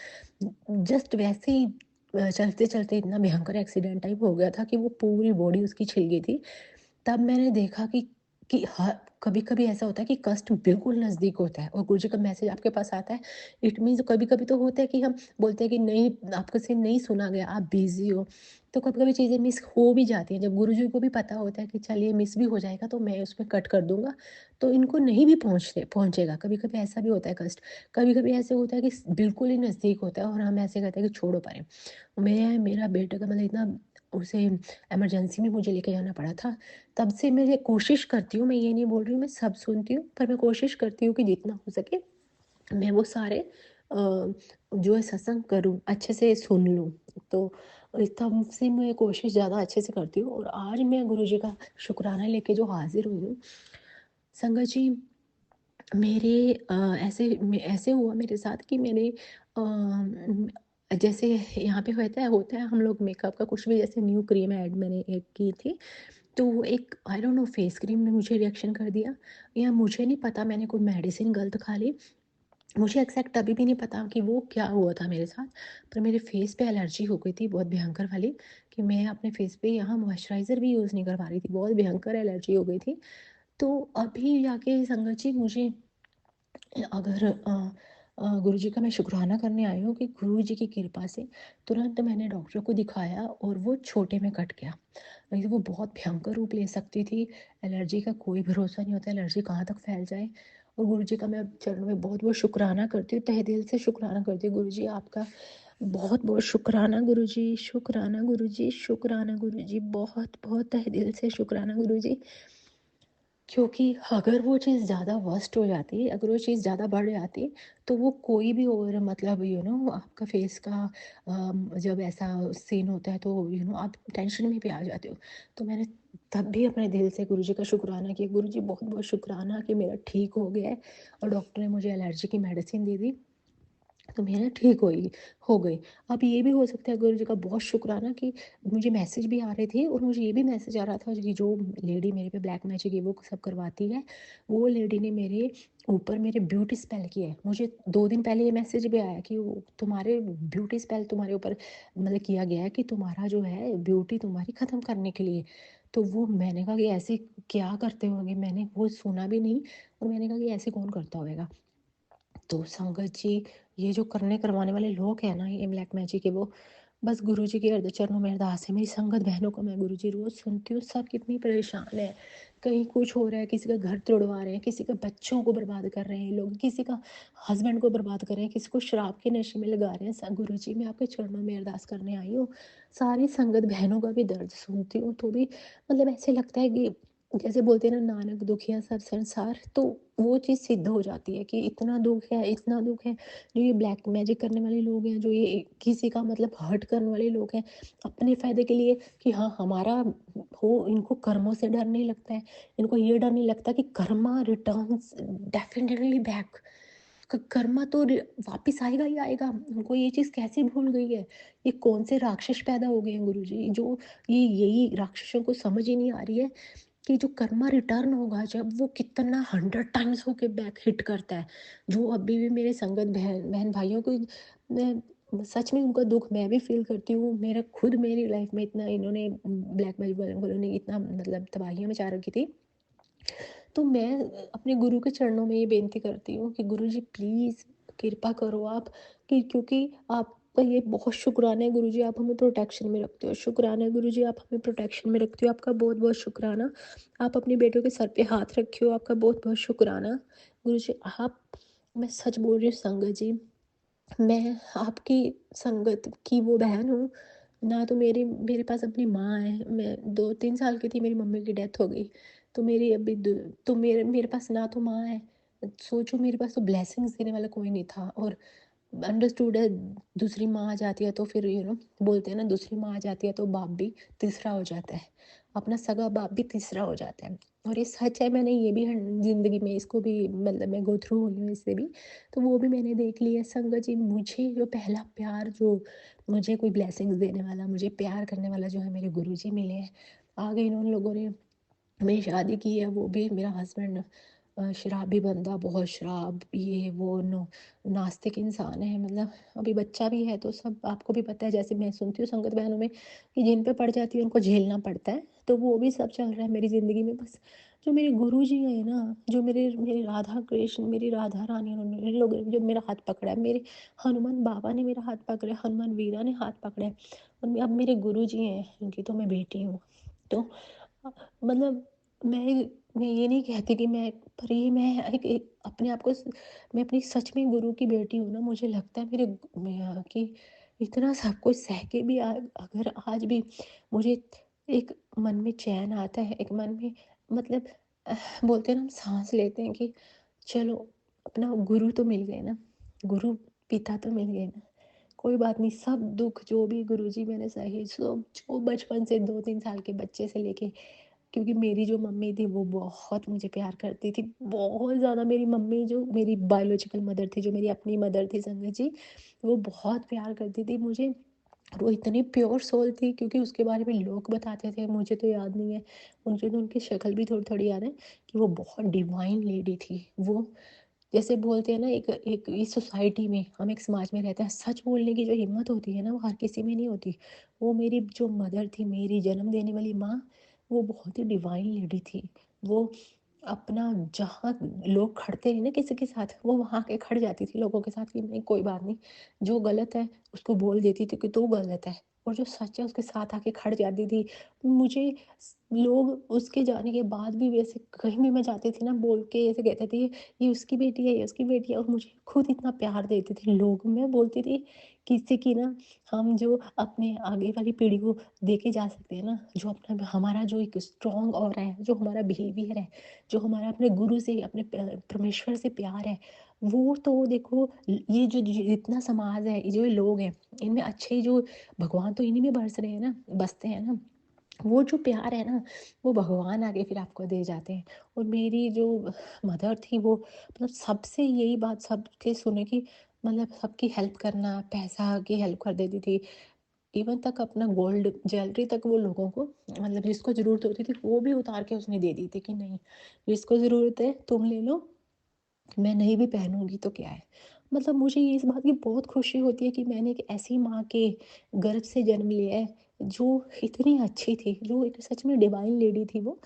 Speaker 4: जस्ट वैसे ही चलते-चलते इतना भयंकर एक्सीडेंट टाइप हो गया था कि वो पूरी बॉडी उसकी छिल गई थी। तब मैंने देखा कि कभी-कभी ऐसा होता है कि कष्ट बिल्कुल नज़दीक होता है और गुरुजी का मैसेज आपके पास आता है। इट मीन्स कभी-कभी तो होता है कि हम बोलते हैं कि नहीं, आपके से नहीं सुना गया, आप बिज़ी हो। तो कभी-कभी चीज़ें मिस हो भी जाती हैं। जब गुरुजी को भी पता होता है कि चल ये मिस भी हो जाएगा तो मैं उसमें कट कर दूँगा, तो इनको नहीं भी पहुँचेगा। कभी-कभी ऐसा भी होता है कष्ट। कभी-कभी ऐसे होता है कि बिल्कुल ही नज़दीक होता है और हम ऐसे कहते हैं कि छोड़ो परे। मेरा बेटा का मतलब इतना, उसे इमरजेंसी में मुझे लेके जाना पड़ा था। तब से मैं ये कोशिश करती हूँ, मैं ये नहीं बोल रही हूँ मैं सब सुनती हूँ, पर मैं कोशिश करती हूँ कि जितना हो सके मैं वो सारे जो है सत्संग करूँ, अच्छे से सुन लूँ। तो तब से मैं कोशिश ज़्यादा अच्छे से करती हूँ और आज मैं गुरुजी का शुक्राना लेके जो हाज़िर हुई हूँ। संगत जी, मेरे ऐसे हुआ मेरे साथ कि मैंने जैसे यहाँ पे होता है हम लोग मेकअप का कुछ भी, जैसे न्यू क्रीम ऐड मैंने एक की थी, तो वो एक आई डोंट नो फेस क्रीम ने मुझे रिएक्शन कर दिया, या मुझे नहीं पता मैंने कोई मेडिसिन गलत खा ली। मुझे एग्जैक्ट अभी भी नहीं पता कि वो क्या हुआ था मेरे साथ, पर मेरे फेस पे एलर्जी हो गई थी बहुत भयंकर वाली, कि मैं अपने फेस पे यहाँ मॉइस्चराइज़र भी यूज़ नहीं कर पा रही थी, बहुत भयंकर एलर्जी हो गई थी। तो अभी जाके संगत जी, मुझे अगर गुरुजी का मैं शुक्राना करने आई हूँ कि गुरुजी की कृपा से तुरंत मैंने डॉक्टर को दिखाया और वो छोटे में कट गया, नहीं तो वो बहुत भयंकर रूप ले सकती थी। एलर्जी का कोई भरोसा नहीं होता, एलर्जी कहाँ तक फैल जाए। और गुरुजी का मैं चरणों में बहुत बहुत शुक्राना करती हूँ, तहे दिल से शुक्राना करती हूँ। गुरुजी आपका बहुत बहुत शुक्राना गुरुजी, शुक्राना गुरुजी, शुक्राना गुरुजी, बहुत बहुत तहे दिल से शुक्राना गुरुजी। क्योंकि अगर वो चीज़ ज़्यादा वर्स्ट हो जाती, अगर वो चीज़ ज़्यादा बढ़ जाती, तो वो कोई भी और मतलब आपका फेस का जब ऐसा सीन होता है तो आप टेंशन में भी आ जाते हो। तो मैंने तब भी अपने दिल से गुरुजी का शुक्राना किया, गुरुजी बहुत-बहुत शुक्राना कि मेरा ठीक हो गया है, और डॉक्टर ने मुझे एलर्जी की मेडिसिन दे दी। तो मेरा ठीक हो गई। अब ये भी हो सकता है गुरुजी का बहुत शुक्राना कि मुझे मैसेज भी आ रहे थे, और मुझे ये भी मैसेज आ रहा था कि जो लेडी मेरे पे ब्लैक मैजिक ये वो सब करवाती है, वो लेडी ने मेरे ऊपर मेरे ब्यूटी स्पेल किया है। मुझे 2 दिन पहले ये मैसेज भी आया कि वो तुम्हारे ब्यूटी स्पेल तुम्हारे ऊपर मतलब किया गया है कि तुम्हारा जो है ब्यूटी तुम्हारी ख़त्म करने के लिए। तो वो मैंने कहा कि ऐसे क्या करते होंगे? मैंने वो सुना भी नहीं, और मैंने कहा कि ऐसे कौन करता होएगा? तो संगत जी, ये जो करने करवाने वाले लोग हैं ना, ये ब्लैक मैजिक के, वो बस गुरुजी के अर्ध चरणों में अरदास है। मेरी संगत बहनों को मैं गुरुजी रोज़ सुनती हूँ, सब कितनी परेशान है। कहीं कुछ हो रहा है, किसी का घर तोड़वा रहे हैं, किसी का बच्चों को बर्बाद कर रहे हैं लोग, किसी का हस्बैंड को बर्बाद कर रहे हैं, किसी को शराब के नशे में लगा रहे हैं। गुरुजी, मैं आपके चरणों में अरदास करने आई हूँ। सारी संगत बहनों का भी दर्द सुनती हूँ, तो भी मतलब ऐसे लगता है कि जैसे बोलते हैं ना, नानक दुखिया सब संसार, तो वो चीज़ सिद्ध हो जाती है कि इतना दुख है, इतना दुख है। जो ये ब्लैक मैजिक करने वाले लोग हैं, जो ये किसी का मतलब हर्ट करने वाले लोग हैं, अपने फ़ायदे के लिए कि हाँ, हमारा हो, इनको कर्मों से डर नहीं लगता है। इनको ये डर नहीं लगता कि Karma returns definitely back. Karma तो वापिस आएगा ही आएगा। उनको ये चीज़ कैसे भूल गई है? ये कौन से राक्षस पैदा हो गए हैं गुरुजी, जो ये यही राक्षसों को समझ ही नहीं आ रही है कि जो कर्मा रिटर्न होगा, जब वो कितना 100 टाइम्स होके बैक हिट करता है। जो अभी भी मेरे संगत बहन बहन भाइयों को, मैं सच में उनका दुख मैं भी फील करती हूँ। मेरा खुद मेरी लाइफ में इतना इन्होंने ब्लैक मैजिक वालों ने इतना मतलब तबाहियां मचा रखी थी। तो मैं अपने गुरु के चरणों में ये बेनती करती हूँ कि गुरुजी प्लीज़ कृपा करो आप, कि क्योंकि आपका ये बहुत शुक्राना है गुरुजी, आप हमें प्रोटेक्शन में रखते हो। शुक्राना है गुरुजी, आप हमें प्रोटेक्शन में रखते हो। आपका बहुत-बहुत शुक्राना। आप अपनी बेटियों के सर पे हाथ रखे हो, आपका बहुत-बहुत शुक्राना। गुरुजी आप, मैं सच बोल रही हूँ संगत जी, मैं आपकी संगत की वो बहन हूँ, ना तो मेरे पास अपनी माँ है। मैं 2-3 साल की थी, मेरी मम्मी की डेथ हो गई। तो मेरी अभी दु तो मेरे मेरे पास ना तो माँ है, सोचो मेरे पास तो ब्लेसिंग्स देने वाला कोई नहीं था। और अंडरस्टूड है, दूसरी माँ आ जाती है तो फिर बोलते हैं ना, दूसरी माँ आ जाती है तो बाप भी तीसरा हो जाता है। अपना सगा बाप भी तीसरा हो जाता है, और ये सच है। मैंने ये भी ज़िंदगी में इसको भी मतलब मैं गो थ्रू हुई हूँ इससे भी। तो वो भी मैंने देख लिया है संगत जी। मुझे जो पहला प्यार, जो मुझे कोई ब्लेसिंग्स देने वाला, मुझे प्यार करने वाला जो है, मेरे गुरुजी मिले हैं। आगे इन लोगों ने मेरी शादी की है, वो भी मेरा हस्बैंड शराबी बंदा, बहुत शराब ये वो, नास्तिक इंसान है। मतलब अभी बच्चा भी है, तो सब आपको भी पता है, जैसे मैं सुनती हूँ संगत बहनों में कि जिन पे पड़ जाती है उनको झेलना पड़ता है। तो वो भी सब चल रहा है मेरी ज़िंदगी में। बस जो मेरे गुरु जी हैं ना, जो मेरे राधा कृष्ण, मेरी राधा रानी, उन्होंने इन लोग जो मेरा हाथ पकड़ा है, मेरे हनुमान बाबा ने मेरा हाथ पकड़ा है, हनुमान वीरा ने हाथ पकड़ा है, और अब मेरे गुरु जी हैं, इनकी तो मैं बेटी हूँ। तो मतलब मैं मैं ये नहीं कहती कि मैं, पर ये मैं एक अपने आप को मैं अपनी सच में गुरु की बेटी हूँ ना। मुझे लगता है कि इतना सब कुछ सह के भी अगर आज भी मुझे एक मन में चैन आता है, एक मन में मतलब बोलते हैं ना, हम सांस लेते हैं कि चलो, अपना गुरु तो मिल गए ना, गुरु पिता तो मिल गए ना, कोई बात नहीं। सब दुख जो भी गुरुजी मैंने सहे, सब जो बचपन से 2-3 साल के बच्चे से लेके, क्योंकि मेरी जो मम्मी थी वो बहुत मुझे प्यार करती थी, बहुत ज़्यादा। मेरी मम्मी जो मेरी बायोलॉजिकल मदर थी, जो मेरी अपनी मदर थी संगत जी, वो बहुत प्यार करती थी मुझे। और वो इतनी प्योर सोल थी, क्योंकि उसके बारे में लोग बताते थे, मुझे तो याद नहीं है। मुझे तो उनकी शक्ल भी थोड़ी-थोड़ी याद है कि वो बहुत डिवाइन लेडी थी। वो जैसे बोलते हैं ना, एक एक इस सोसाइटी में, हम एक समाज में रहते हैं, सच बोलने की जो हिम्मत होती है ना, वो हर किसी में नहीं होती। वो मेरी जो मदर थी, मेरी जन्म देने वाली माँ, वो बहुत ही डिवाइन लेडी थी। वो अपना, जहाँ लोग खड़ते हैं ना किसी के साथ, वो वहाँ आके खड़ जाती थी लोगों के साथ कि नहीं, कोई बात नहीं, जो गलत है उसको बोल देती थी कि तू गलत है, और जो सच है उसके साथ आके खड़ जाती थी। मुझे लोग उसके जाने के बाद भी वैसे कहीं भी मैं जाती थी ना, बोल के ऐसे कहते थे, ये उसकी बेटी है, ये उसकी बेटी है, और मुझे खुद इतना प्यार देते थे लोग। मैं बोलती थी किसी की ना हम जो अपने आगे वाली पीढ़ी को दे के जा सकते हैं ना, जो अपना हमारा जो एक स्ट्रॉन्ग ऑरा है, जो हमारा बिहेवियर है, जो हमारा अपने गुरु से, अपने परमेश्वर से प्यार है, वो तो देखो ये जो जितना समाज है, ये जो ये लोग हैं, इनमें अच्छे जो भगवान तो इन्हीं में बरस रहे हैं ना, बसते हैं ना। वो जो प्यार है ना, वो भगवान आगे फिर आपको दे जाते हैं। और मेरी जो मदर थी, वो मतलब सबसे यही बात सबके सुने कि मतलब सबकी हेल्प करना, पैसा की हेल्प कर देती थी। इवन तक अपना गोल्ड ज्वेलरी तक वो लोगों को, मतलब जिसको ज़रूरत होती थी वो भी उतार के उसने दे दी थी कि नहीं, जिसको ज़रूरत है तुम ले लो, मैं नहीं भी पहनूँगी तो क्या है। मतलब मुझे ये इस बात की बहुत खुशी होती है कि मैंने एक ऐसी माँ के गर्भ से जन्म लिया है, जो इतनी अच्छी थी, जो एक सच में डिवाइन लेडी थी वो।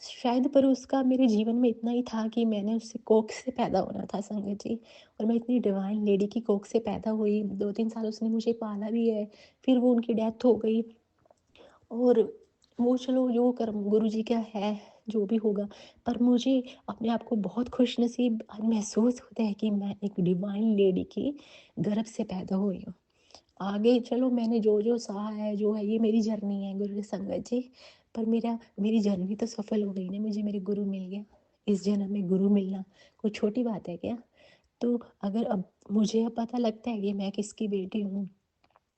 Speaker 4: शायद पर उसका मेरे जीवन में इतना ही था कि मैंने उससे कोख से पैदा होना था संगत जी, और मैं इतनी डिवाइन लेडी की कोख से पैदा हुई। 2-3 साल उसने मुझे पाला भी है, फिर वो उनकी डेथ हो गई। और वो चलो जो कर्म गुरु जी का है, जो भी होगा, पर मुझे अपने आप को बहुत खुशनसीब आज महसूस होता है कि मैं एक डिवाइन लेडी के गर्भ से पैदा हुई हूँ। आगे चलो मैंने जो सहा है, जो है, ये मेरी जर्नी है गुरु संगत जी, पर मेरी जर्नी तो सफल हो गई ना, मुझे मेरे गुरु मिल गया। इस जन्म में गुरु मिलना कोई छोटी बात है क्या? तो अगर अब मुझे अब पता लगता है कि मैं किसकी बेटी हूँ,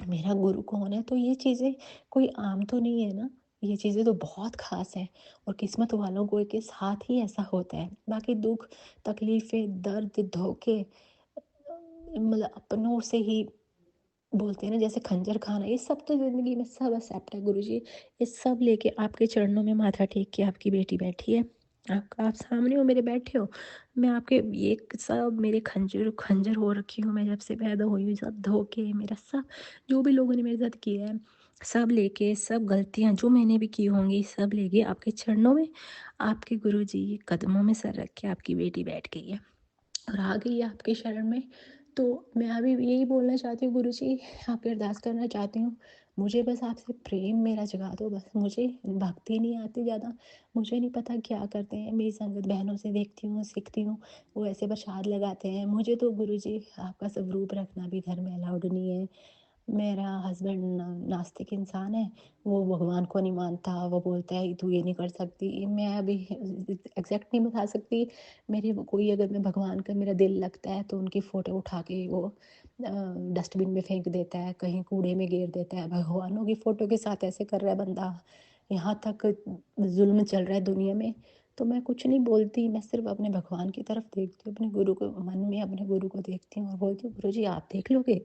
Speaker 4: मेरा गुरु कौन है, तो ये चीज़ें कोई आम तो नहीं है ना, ये चीज़ें तो बहुत ख़ास हैं। और किस्मत वालों को के साथ ही ऐसा होता है। बाकी दुःख, तकलीफ़ें, दर्द, धोखे मतलब अपनों से ही बोलते हैं ना, जैसे खंजर खाना, ये सब तो ज़िंदगी में सब एक्सेप्ट है गुरुजी। ये सब लेके आपके चरणों में माथा टेक के आपकी बेटी बैठी है। आप सामने हो, मेरे बैठे हो। मैं आपके ये सब मेरे खंजर खंजर हो रखी हूँ, मैं जब से पैदा हुई हूँ, सब धोखे मेरा सब जो भी लोगों ने मेरे साथ किया है, सब लेके, सब गलतियाँ जो मैंने भी की होंगी, सब लेके आपके चरणों में, आपके गुरुजी के कदमों में सर रख के आपकी बेटी बैठ गई है और आ गई है आपकी शरण में। तो मैं अभी यही बोलना चाहती हूँ गुरुजी, आपकी अरदास करना चाहती हूँ, मुझे बस आपसे प्रेम मेरा जगा दो बस। मुझे भक्ति नहीं आती ज़्यादा, मुझे नहीं पता क्या करते हैं, मेरी संगत बहनों से देखती हूँ, सीखती हूँ, वो ऐसे प्रसाद लगाते हैं। मुझे तो गुरुजी आपका स्वरूप रखना भी घर में अलाउड नहीं है। मेरा हस्बैंड नास्तिक इंसान है, वो भगवान को नहीं मानता, वो बोलता है तू ये नहीं कर सकती। मैं अभी एग्जैक्ट नहीं बता सकती। मेरे कोई अगर मैं भगवान का मेरा दिल लगता है तो उनकी फ़ोटो उठा के वो डस्टबिन में फेंक देता है, कहीं कूड़े में गेर देता है। भगवानों की फ़ोटो के साथ ऐसे कर रहा है बंदा, यहाँ तक जुल्म चल रहा है दुनिया में। तो मैं कुछ नहीं बोलती, मैं सिर्फ अपने भगवान की तरफ देखती हूँ, अपने गुरु को मन में, अपने गुरु को देखती हूँ और बोलती हूँ गुरु जी आप देख लोगे,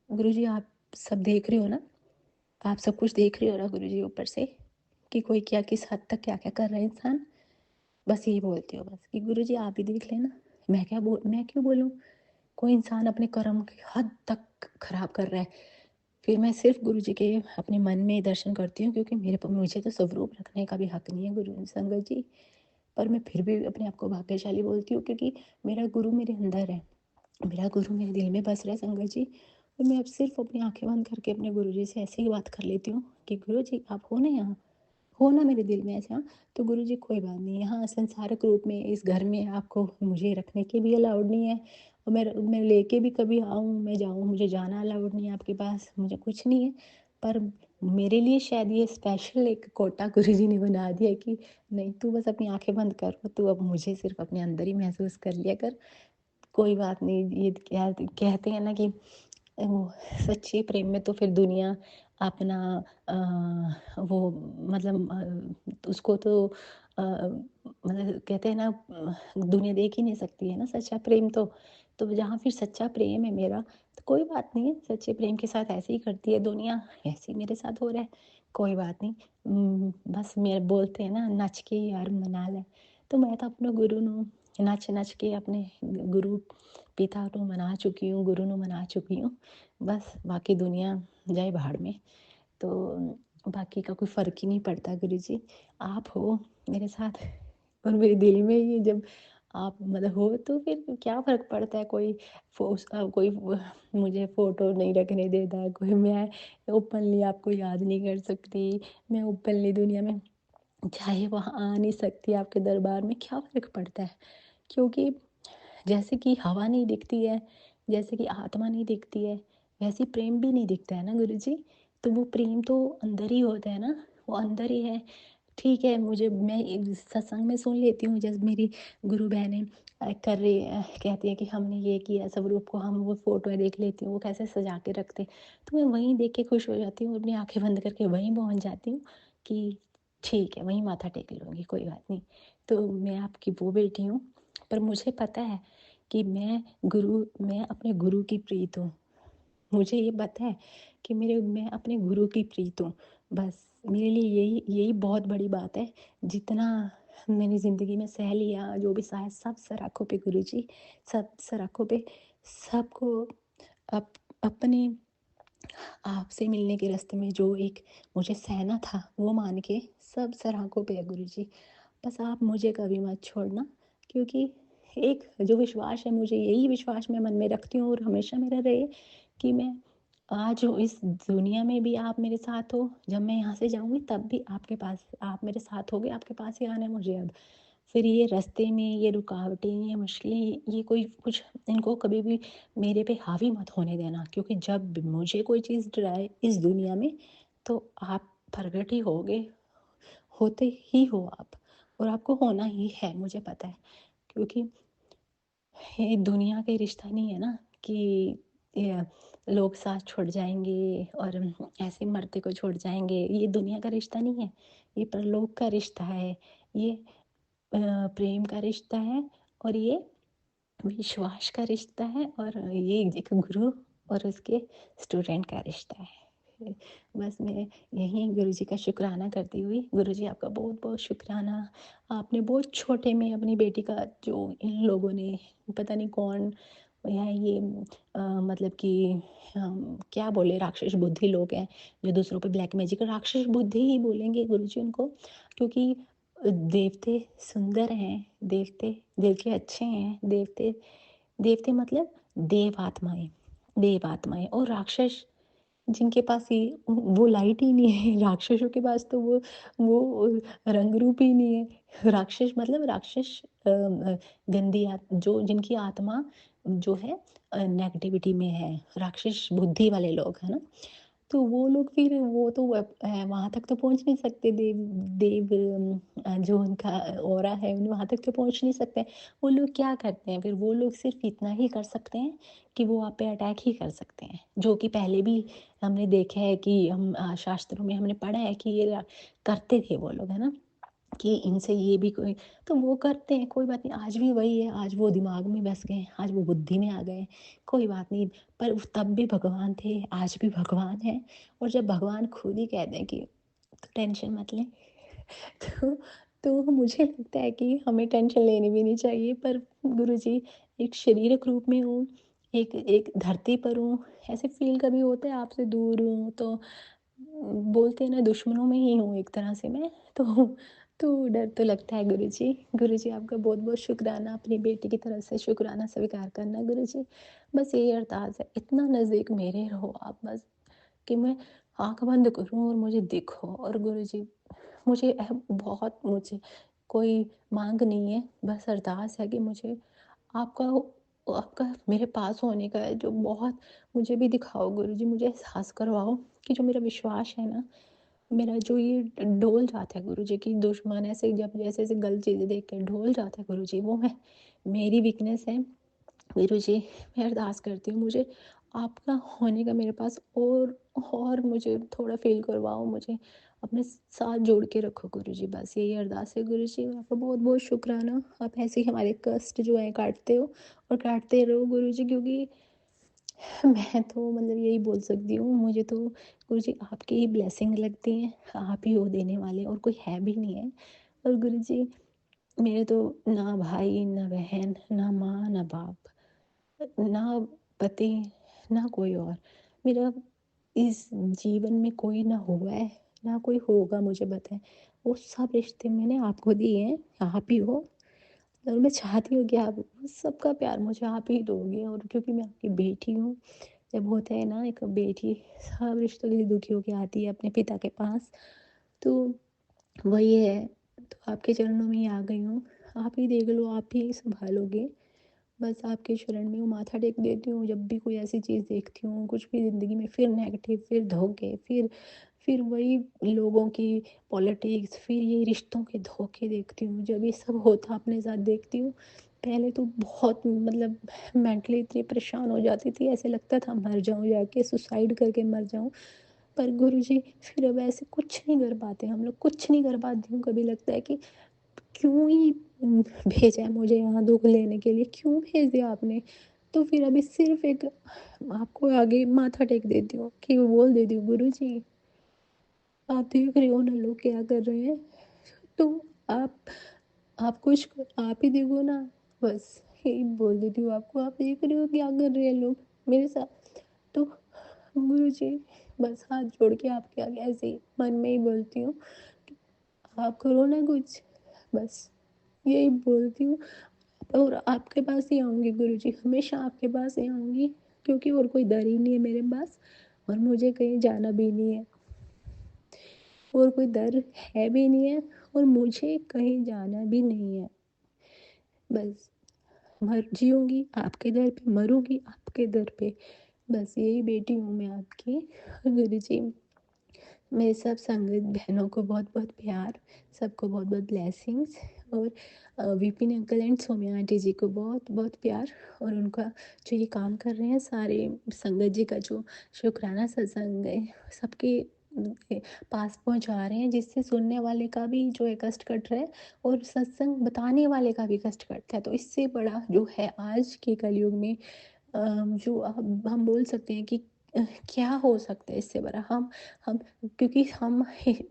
Speaker 4: गुरुजी आप सब देख रहे हो ना, आप सब कुछ देख रहे हो ना गुरुजी ऊपर से, कि कोई क्या किस हद तक क्या-क्या कर रहा है इंसान। बस यही बोलती हूँ बस कि गुरुजी आप ही देख लेना, मैं क्यों बोलूँ? कोई इंसान अपने कर्म की हद तक खराब कर रहा है, फिर मैं सिर्फ़ गुरुजी के अपने मन में दर्शन करती हूँ, क्योंकि मुझे तो स्वरूप रखने का भी हक नहीं है गुरु संगत जी। पर मैं फिर भी अपने आप को भाग्यशाली बोलती हूँ, क्योंकि मेरा गुरु मेरे अंदर है। मेरा गुरु मेरे दिल में बस रहा है संगत जी। और मैं अब सिर्फ अपनी आंखें बंद करके अपने गुरु जी से ऐसे ही बात कर लेती हूँ कि गुरु जी आप हो ना यहाँ, हो ना मेरे दिल में ऐसा। तो गुरु जी कोई बात नहीं, यहाँ संसारिक रूप में इस घर में आपको मुझे रखने के भी अलाउड नहीं है, और मैं लेके भी कभी आऊँ मैं जाऊँ, मुझे जाना अलाउड नहीं है आपके पास, मुझे कुछ नहीं है। पर मेरे लिए शायद ये स्पेशल एक कोटा गुरु जी ने बना दिया है कि नहीं तू बस अपनी आंखें बंद कर, तू अब मुझे सिर्फ अपने अंदर ही महसूस कर लिया कर, कोई बात नहीं। ये क्या कहते हैं ना कि वो सच्चे प्रेम में तो फिर दुनिया अपना वो मतलब उसको तो मतलब कहते हैं ना दुनिया देख ही नहीं सकती है ना सच्चा प्रेम तो जहाँ फिर सच्चा प्रेम है मेरा, तो कोई बात नहीं है, सच्चे प्रेम के साथ ऐसे ही करती है दुनिया, ऐसे ही मेरे साथ हो रहा है, कोई बात नहीं। बस मेरे बोलते हैं ना नच के यार मना ले, तो मैं तो अपने गुरु ਨੂੰ नच नच के अपने गुरु पिता को मना चुकी हूँ, गुरु ਨੂੰ मना चुकी हूँ। बस बाकी दुनिया जाए भाड़ में। तो बाकी का कोई फ़र्क ही नहीं पड़ता गुरु जी, आप हो मेरे साथ और मेरे दिल में ही जब आप मतलब हो तो फिर क्या फ़र्क पड़ता है। कोई मुझे फ़ोटो नहीं रखने देता, कोई मैं ओपनली आपको याद नहीं कर सकती, मैं ओपनली दुनिया में चाहे वहाँ आ नहीं सकती आपके दरबार में, क्या फ़र्क पड़ता है? क्योंकि जैसे कि हवा नहीं दिखती है, जैसे कि आत्मा नहीं दिखती है, वैसे प्रेम भी नहीं दिखता है ना गुरुजी। तो वो प्रेम तो अंदर ही होता है ना, वो अंदर ही है। ठीक है, मैं सत्संग में सुन लेती हूँ, जैसे मेरी गुरु बहनें कर रही कहती हैं कि हमने ये किया, सब ग्रुप को हम वो फ़ोटो देख लेती हूँ, वो कैसे सजा के रखते हैं। तो मैं वहीं देख के खुश हो जाती हूँ, अपनी आँखें बंद करके वहीं पहुँच जाती हूँ कि ठीक है, वहीं माथा टेक लूँगी, कोई बात नहीं। तो मैं आपकी वो बेटी हूँ, पर मुझे पता है कि मैं अपने गुरु की प्रीत हूँ। मुझे ये पता है कि मैं अपने गुरु की प्रीत हूँ। बस मेरे लिए यही यही बहुत बड़ी बात है। जितना मैंने ज़िंदगी में सह लिया, जो भी सहा है, सब सर आँखों पे गुरुजी, सब सर आँखों पे। सबको अप अपने आपसे मिलने के रास्ते में जो एक मुझे सहना था, वो मान के सब सर आँखों पे है गुरुजी। बस आप मुझे कभी मत छोड़ना, क्योंकि एक जो विश्वास है, मुझे यही विश्वास मैं मन में रखती हूँ और हमेशा मेरा रहे कि मैं आज हो इस दुनिया में भी आप मेरे साथ हो, जब मैं यहाँ से जाऊँगी तब भी आपके पास आप मेरे साथ होगे, आपके पास ही आना है मुझे अब। फिर ये रास्ते में ये रुकावटें, ये मुश्किलें, ये कोई कुछ, इनको कभी भी मेरे पे हावी मत होने देना, क्योंकि जब मुझे कोई चीज़ डराए इस दुनिया में, तो आप प्रगट ही होगे, होते ही हो आप, और आपको होना ही है, मुझे पता है। क्योंकि ये दुनिया का रिश्ता नहीं है ना कि ये लोग साथ छोड़ जाएंगे और ऐसे मरते को छोड़ जाएंगे। ये दुनिया का रिश्ता नहीं है, ये परलोक का रिश्ता है, ये प्रेम का रिश्ता है, और ये विश्वास का रिश्ता है, और ये एक गुरु और उसके स्टूडेंट का रिश्ता है। बस मैं यही गुरुजी का शुक्राना करती हुई, गुरुजी आपका बहुत बहुत शुक्राना। आपने बहुत छोटे में अपनी बेटी का, जो इन लोगों ने पता नहीं कौन है ये मतलब कि क्या बोले, राक्षस बुद्धि लोग हैं जो दूसरों पे ब्लैक मैजिक, राक्षस बुद्धि ही बोलेंगे गुरुजी उनको, क्योंकि देवते सुंदर हैं, देवते दिल के अच्छे हैं, देवते देवते मतलब देव आत्माएं, और राक्षस जिनके पास ये वो लाइट ही नहीं है, राक्षसों के पास तो वो रंग रूप ही नहीं है। राक्षस मतलब राक्षस गंदी जो जिनकी आत्मा जो है नेगेटिविटी में है, राक्षस बुद्धि वाले लोग है ना। तो वो लोग फिर वो तो वहाँ तक तो पहुँच नहीं सकते, देव देव जो उनका ऑरा है उन वहाँ तक तो पहुँच नहीं सकते। वो लोग क्या करते हैं फिर, वो लोग सिर्फ इतना ही कर सकते हैं कि वो आप पे अटैक ही कर सकते हैं, जो कि पहले भी हमने देखा है कि हम शास्त्रों में हमने पढ़ा है कि ये करते थे वो लोग, है ना, कि इनसे ये भी कोई, तो वो करते हैं, कोई बात नहीं, आज भी वही है, आज वो दिमाग में बस गए, आज वो बुद्धि में आ गए, कोई बात नहीं। पर तब भी भगवान थे, आज भी भगवान है, और जब भगवान खुद ही कहते हैं कि तो टेंशन मत लें, तो मुझे लगता है कि हमें टेंशन लेनी भी नहीं चाहिए। पर गुरुजी, एक शारीरिक रूप में हूँ, एक एक धरती पर हूँ, ऐसे फील कभी होता है आपसे दूर हूँ, तो बोलते हैं ना दुश्मनों में ही हूँ एक तरह से मैं, तो डर तो लगता है गुरुजी। गुरुजी आपका बहुत बहुत शुक्राना, अपनी बेटी की तरफ से शुक्राना स्वीकार करना गुरुजी। बस यही अरदास है, इतना नज़दीक मेरे रहो आप, बस कि मैं आँख बंद करूँ और मुझे दिखो। और गुरुजी बहुत मुझे कोई मांग नहीं है, बस अरदास है कि मुझे आपका आपका मेरे पास होने का है, जो बहुत मुझे भी दिखाओ गुरुजी, मुझे एहसास करवाओ कि जो मेरा विश्वास है ना, मेरा जो ये डोल जाता है गुरुजी, की दुश्मन ऐसे जब जैसे ऐसे गलत चीज़ें देख के डोल जाता है गुरुजी, वो मैं मेरी वीकनेस है गुरुजी। मैं अरदास करती हूँ, मुझे आपका होने का मेरे पास और मुझे थोड़ा फील करवाओ, मुझे अपने साथ जोड़ के रखो गुरुजी, बस यही अरदास है गुरुजी। आपका बहुत बहुत शुक्राना, आप ऐसे ही हमारे कष्ट जो है काटते हो और काटते रहो गुरुजी, क्योंकि मैं तो मतलब यही बोल सकती हूँ, मुझे तो गुरुजी आपकी ही ब्लेसिंग लगती है, आप ही हो देने वाले, और कोई है भी नहीं है। और गुरुजी, मेरे तो ना भाई ना बहन ना माँ ना बाप ना पति ना कोई और, मेरा इस जीवन में कोई ना हुआ है ना कोई होगा, मुझे पता है। वो सब रिश्ते मैंने आपको दिए हैं, आप ही हो, और मैं चाहती हूँ कि आप सबका प्यार मुझे आप ही दोगे, और क्योंकि मैं आपकी बेटी हूँ। जब होता है ना एक बेटी सब रिश्तों के लिए दुखी होके आती है अपने पिता के पास, तो वही है, तो आपके चरणों में ही आ गई हूँ, आप ही देख लो, आप ही संभालोगे, बस आपके शरण में वो माथा टेक देती हूँ जब भी कोई ऐसी चीज़ देखती हूँ, कुछ भी ज़िंदगी में फिर नेगेटिव, फिर धोखे, फिर वही लोगों की पॉलिटिक्स, फिर ये रिश्तों के धोखे देखती हूँ। जब ये सब होता अपने साथ देखती हूँ, पहले तो बहुत मतलब मेंटली इतनी परेशान हो जाती थी, ऐसे लगता था मर जाऊँ जाके, सुसाइड करके मर जाऊँ। पर गुरुजी फिर अब ऐसे कुछ नहीं कर पाते हम लोग, कुछ नहीं कर पाती हूँ। कभी लगता है कि क्यों ही भेजा है मुझे यहाँ दुःख लेने के लिए, क्यों भेज दिया आपने? तो फिर अभी सिर्फ़ एक आपको आगे माथा टेक देती हूँ कि वो बोल देती हूँ, गुरुजी आप देख रहे हो ना लोग क्या कर रहे हैं, तो आप आप कुछ आप ही देखो ना, बस यही बोल देती हूँ आपको। आप देख रहे हो क्या कर रहे हैं लोग मेरे साथ, तो गुरुजी बस हाथ जोड़ के आपके आगे ऐसे ही मन में ही बोलती हूँ कि आप करो ना कुछ, बस यही बोलती हूँ। और आपके पास ही आऊँगी गुरुजी, हमेशा आपके पास ही आऊँगी, क्योंकि और कोई दर ही नहीं है मेरे पास और मुझे कहीं जाना भी नहीं है, और कोई दर है भी नहीं है और मुझे कहीं जाना भी नहीं है। बस मर जीऊँगी आपके दर पे, मरूँगी आपके दर पे, बस यही बेटी हूँ मैं आपकी। गुरुजी मेरे सब संगत बहनों को बहुत-बहुत प्यार, सबको बहुत-बहुत ब्लेसिंग्स, और Vipin uncle and Saumya aunty ji को बहुत-बहुत प्यार, और उनका जो ये काम कर रहे हैं सारे संगत जी का जो शुक्राना सत्संग है, सबके पास पहुँचा रहे हैं, जिससे सुनने वाले का भी जो है कष्ट कट रहा है और सत्संग बताने वाले का भी कष्ट कटता है। तो इससे बड़ा जो है आज के कलयुग में जो हम बोल सकते हैं कि अ, क्या हो सकता है इससे बड़ा, हम क्योंकि हम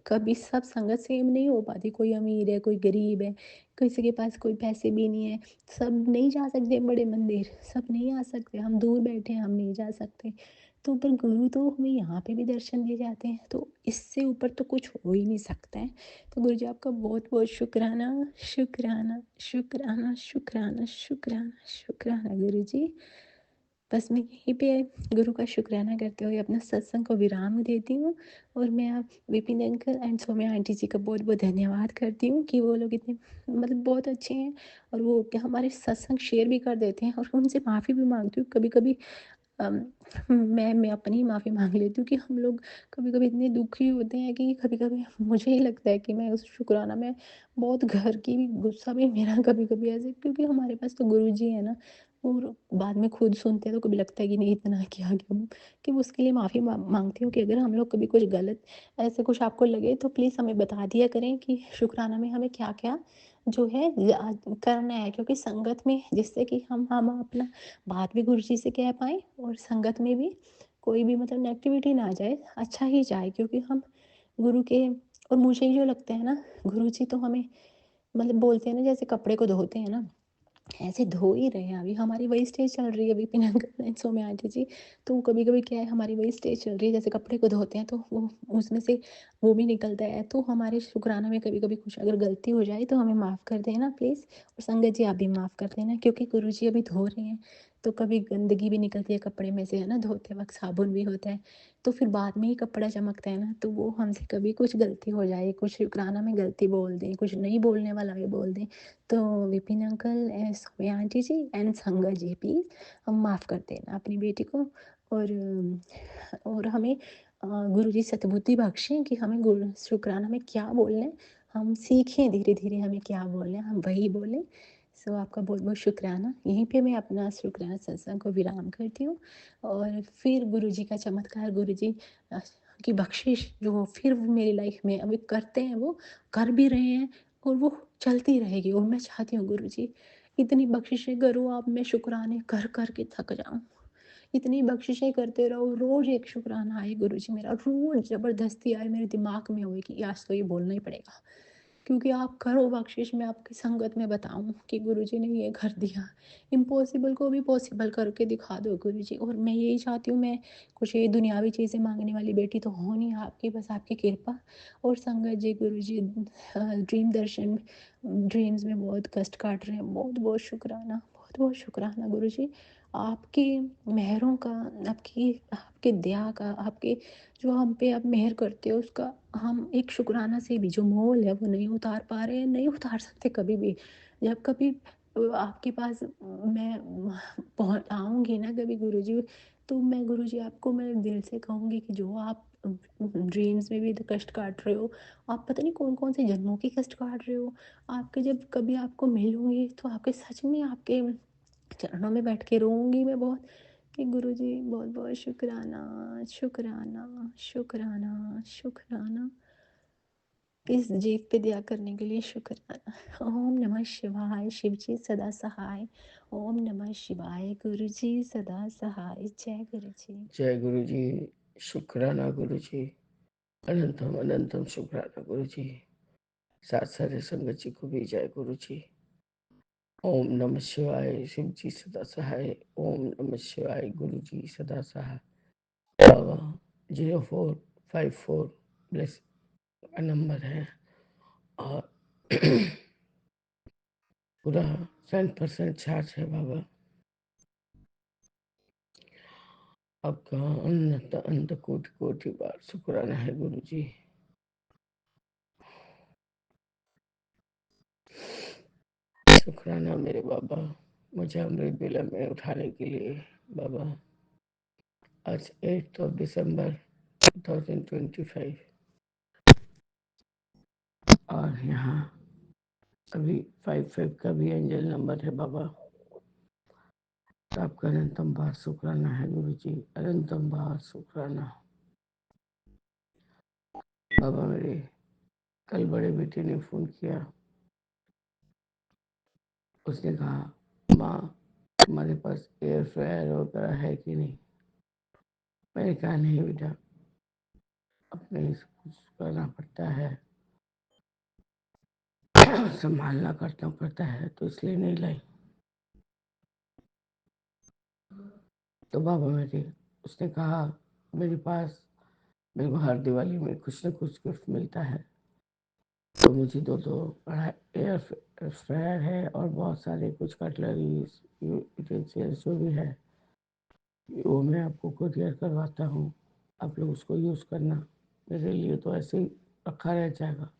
Speaker 4: कभी सब संगत सेम नहीं हो पाती, कोई अमीर है, कोई गरीब है, किसी के पास कोई पैसे भी नहीं है, सब नहीं जा सकते बड़े मंदिर, सब नहीं आ सकते, हम दूर बैठे हैं, हम नहीं जा सकते। तो पर गुरु तो हमें यहाँ पे भी दर्शन दिए जाते हैं, तो इससे ऊपर तो कुछ हो ही नहीं सकता है। तो गुरु जी आपका बहुत बहुत शुक्राना, शुक्राना, शुक्राना, शुक्राना, शुक्राना, शुक्राना गुरु जी। बस मैं यहीं पे गुरु का शुक्राना करते हुए अपना सत्संग को विराम देती हूँ, और मैं आप Vipin uncle and Saumya aunty ji का बहुत बहुत धन्यवाद करती हूँ कि वो लोग इतने मतलब बहुत अच्छे हैं, और वो क्या हमारे सत्संग शेयर भी कर देते हैं, और उनसे माफ़ी भी मांगती हूँ कभी कभी। अम, मैं अपनी ही माफ़ी मांग लेती हूँ कि हम लोग कभी कभी इतने दुखी होते हैं कि कभी कभी मुझे ही लगता है कि मैं उस शुक्राना में बहुत घर की भी गुस्सा भी मेरा कभी कभी ऐसे, क्योंकि हमारे पास तो गुरु जी है ना, और बाद में खुद सुनते हैं तो कभी लगता है कि नहीं इतना क्या गया, कि उसके लिए माफ़ी मांगती हूँ कि अगर हम लोग कभी कुछ गलत ऐसे कुछ आपको लगे तो प्लीज़ हमें बता दिया करें कि शुक्राना में हमें क्या क्या जो है करना है, क्योंकि संगत में जिससे कि हम अपना बात भी गुरु जी से कह पाएँ, और संगत में भी कोई भी मतलब नेगेटिविटी ना जाए, अच्छा ही जाए, क्योंकि हम गुरु के, और मुझे जो लगता है ना, गुरु जी तो हमें मतलब बोलते हैं ना जैसे कपड़े को धोते हैं ना, ऐसे धो ही रहे हैं। अभी हमारी वही स्टेज चल रही है Vipin uncle and Saumya aunty ji. तो कभी कभी क्या है, हमारी वही स्टेज चल रही है, जैसे कपड़े को धोते हैं तो वो उसमें से वो भी निकलता है, तो हमारे शुक्राना में कभी कभी कुछ अगर गलती हो जाए तो हमें माफ़ कर देना प्लीज़, और संगत जी आप भी माफ़ कर देना, क्योंकि गुरु जी अभी धो रहे हैं, तो कभी गंदगी भी निकलती है कपड़े में से, है ना, धोते वक्त साबुन भी होता है, तो फिर बाद में ही कपड़ा चमकता है ना, तो वो हमसे कभी कुछ गलती हो जाए, कुछ शुक्राना में गलती बोल दें, कुछ नहीं बोलने वाला भी बोल दें, तो Vipin uncle, Saumya aunty ji and Sangat ji please हम माफ़ कर देना अपनी बेटी को, और हमें गुरुजी सद्बुद्धि बख्शें कि हमें गुरु शुक्राना में क्या बोलना है, हम सीखें धीरे-धीरे हमें क्या बोलना है, हम वही बोलें। सो आपका बहुत-बहुत शुक्राना। यहीं पे मैं अपना शुक्राना सत्संग को विराम करती हूँ, और फिर गुरुजी का चमत्कार, गुरुजी अ, की बख्शिश जो फिर वो मेरी लाइफ में अभी करते हैं, वो कर भी रहे हैं, और वो चलती रहेगी, और मैं चाहती हूँ गुरुजी इतनी बख्शिशें करो आप, मैं शुक्राने कर के थक जाऊँ। इतनी बख्शिशें करते रहो, रोज़ एक शुक्राना आए गुरुजी मेरा, रोज़ ज़बरदस्ती आए, मेरे दिमाग में होए कि आज तो ये बोलना ही पड़ेगा। क्योंकि आप करो बख्शिश, मैं आपकी संगत में बताऊँ कि गुरुजी ने ये कर दिया। इम्पॉसिबल को भी पॉसिबल करके दिखा दो गुरुजी, और मैं यही चाहती हूँ, मैं कुछ ये दुनियावी चीज़ें माँगने वाली बेटी तो हूँ नहीं आपकी, बस आपकी कृपा और संगत जी, गुरुजी ड्रीम दर्शन ड्रीम्स में बहुत कष्ट काट रहे हैं। बहुत-बहुत शुक्राना, बहुत-बहुत शुक्राना गुरुजी। आपकी मेहरों का, आपकी आपकी दया का, आपके जो हम पे आप मेहर करते हो उसका हम एक शुक्राना से भी जो मोल है वो नहीं उतार पा रहे हैं, नहीं उतार सकते कभी भी। जब कभी आपके पास मैं आऊँगी ना कभी गुरुजी, तो मैं गुरुजी आपको मैं दिल से कहूँगी कि जो आप ड्रीम्स में भी तो कष्ट काट रहे हो, आप पता नहीं कौन-कौन से जन्मों के कष्ट काट रहे हो। आपके जब कभी आपको मिलूँगी तो आपके सच में आपके चरणों में बैठ के रोऊँगी मैं बहुत, कि गुरुजी बहुत-बहुत शुक्राना, शुक्राना, शुक्राना, शुक्राना। इस जीव पे दया करने के लिए शुक्राना। ओम नमः शिवाय, शिव जी सदा सहाय। ओम नमः शिवाय, गुरु जी सदा सहाय। जय गुरु जी।
Speaker 5: जय गुरु जी, शुक्राना गुरु जी, अनंतम अनंतम शुक्राना गुरु जी, साथ सारे संगत जी को भी जय गुरु जी। ओम नमः शिवाय, शिव जी सदा सहाय। ओम नमः शिवाय, गुरु जी सदा सहाय। बाबा 0454 प्लस का नंबर है और पूरा 7% चार्ज है बाबा। आपका अनंत अनंत कोटि कोटि बार शुक्राना है गुरु जी। शुक्राना मेरे बाबा, मुझे अमृत बेला में उठाने के लिए। बाबा आज 8 दिसंबर 2025 और यहाँ अभी 55 का भी एंजल नंबर है बाबा। तो आपका अनंतम बार शुक्राना है गुरु जी, अनंतम बार शुक्राना। बाबा मेरे कल बड़े बेटे ने फोन किया, उसने कहा माँ तुम्हारे पास एयर फ्रायर वगैरह है कि नहीं। मैंने कहा नहीं बेटा, अपने कुछ करना पड़ता है, संभालना करना पड़ता है, तो इसलिए नहीं लाई। तो बाबा मेरे उसने कहा मेरे पास मेरे को हर दिवाली में कुछ न कुछ गिफ्ट मिलता है, तो मुझे दो बड़ा एयर फ्रायर है और बहुत सारे कुछ कटलरीज यूटेंसिल्स जो भी है वो मैं आपको कुरियर करवाता हूँ, आप लोग उसको यूज़ करना। मेरे लिए तो ऐसे ही रखा रह जाएगा।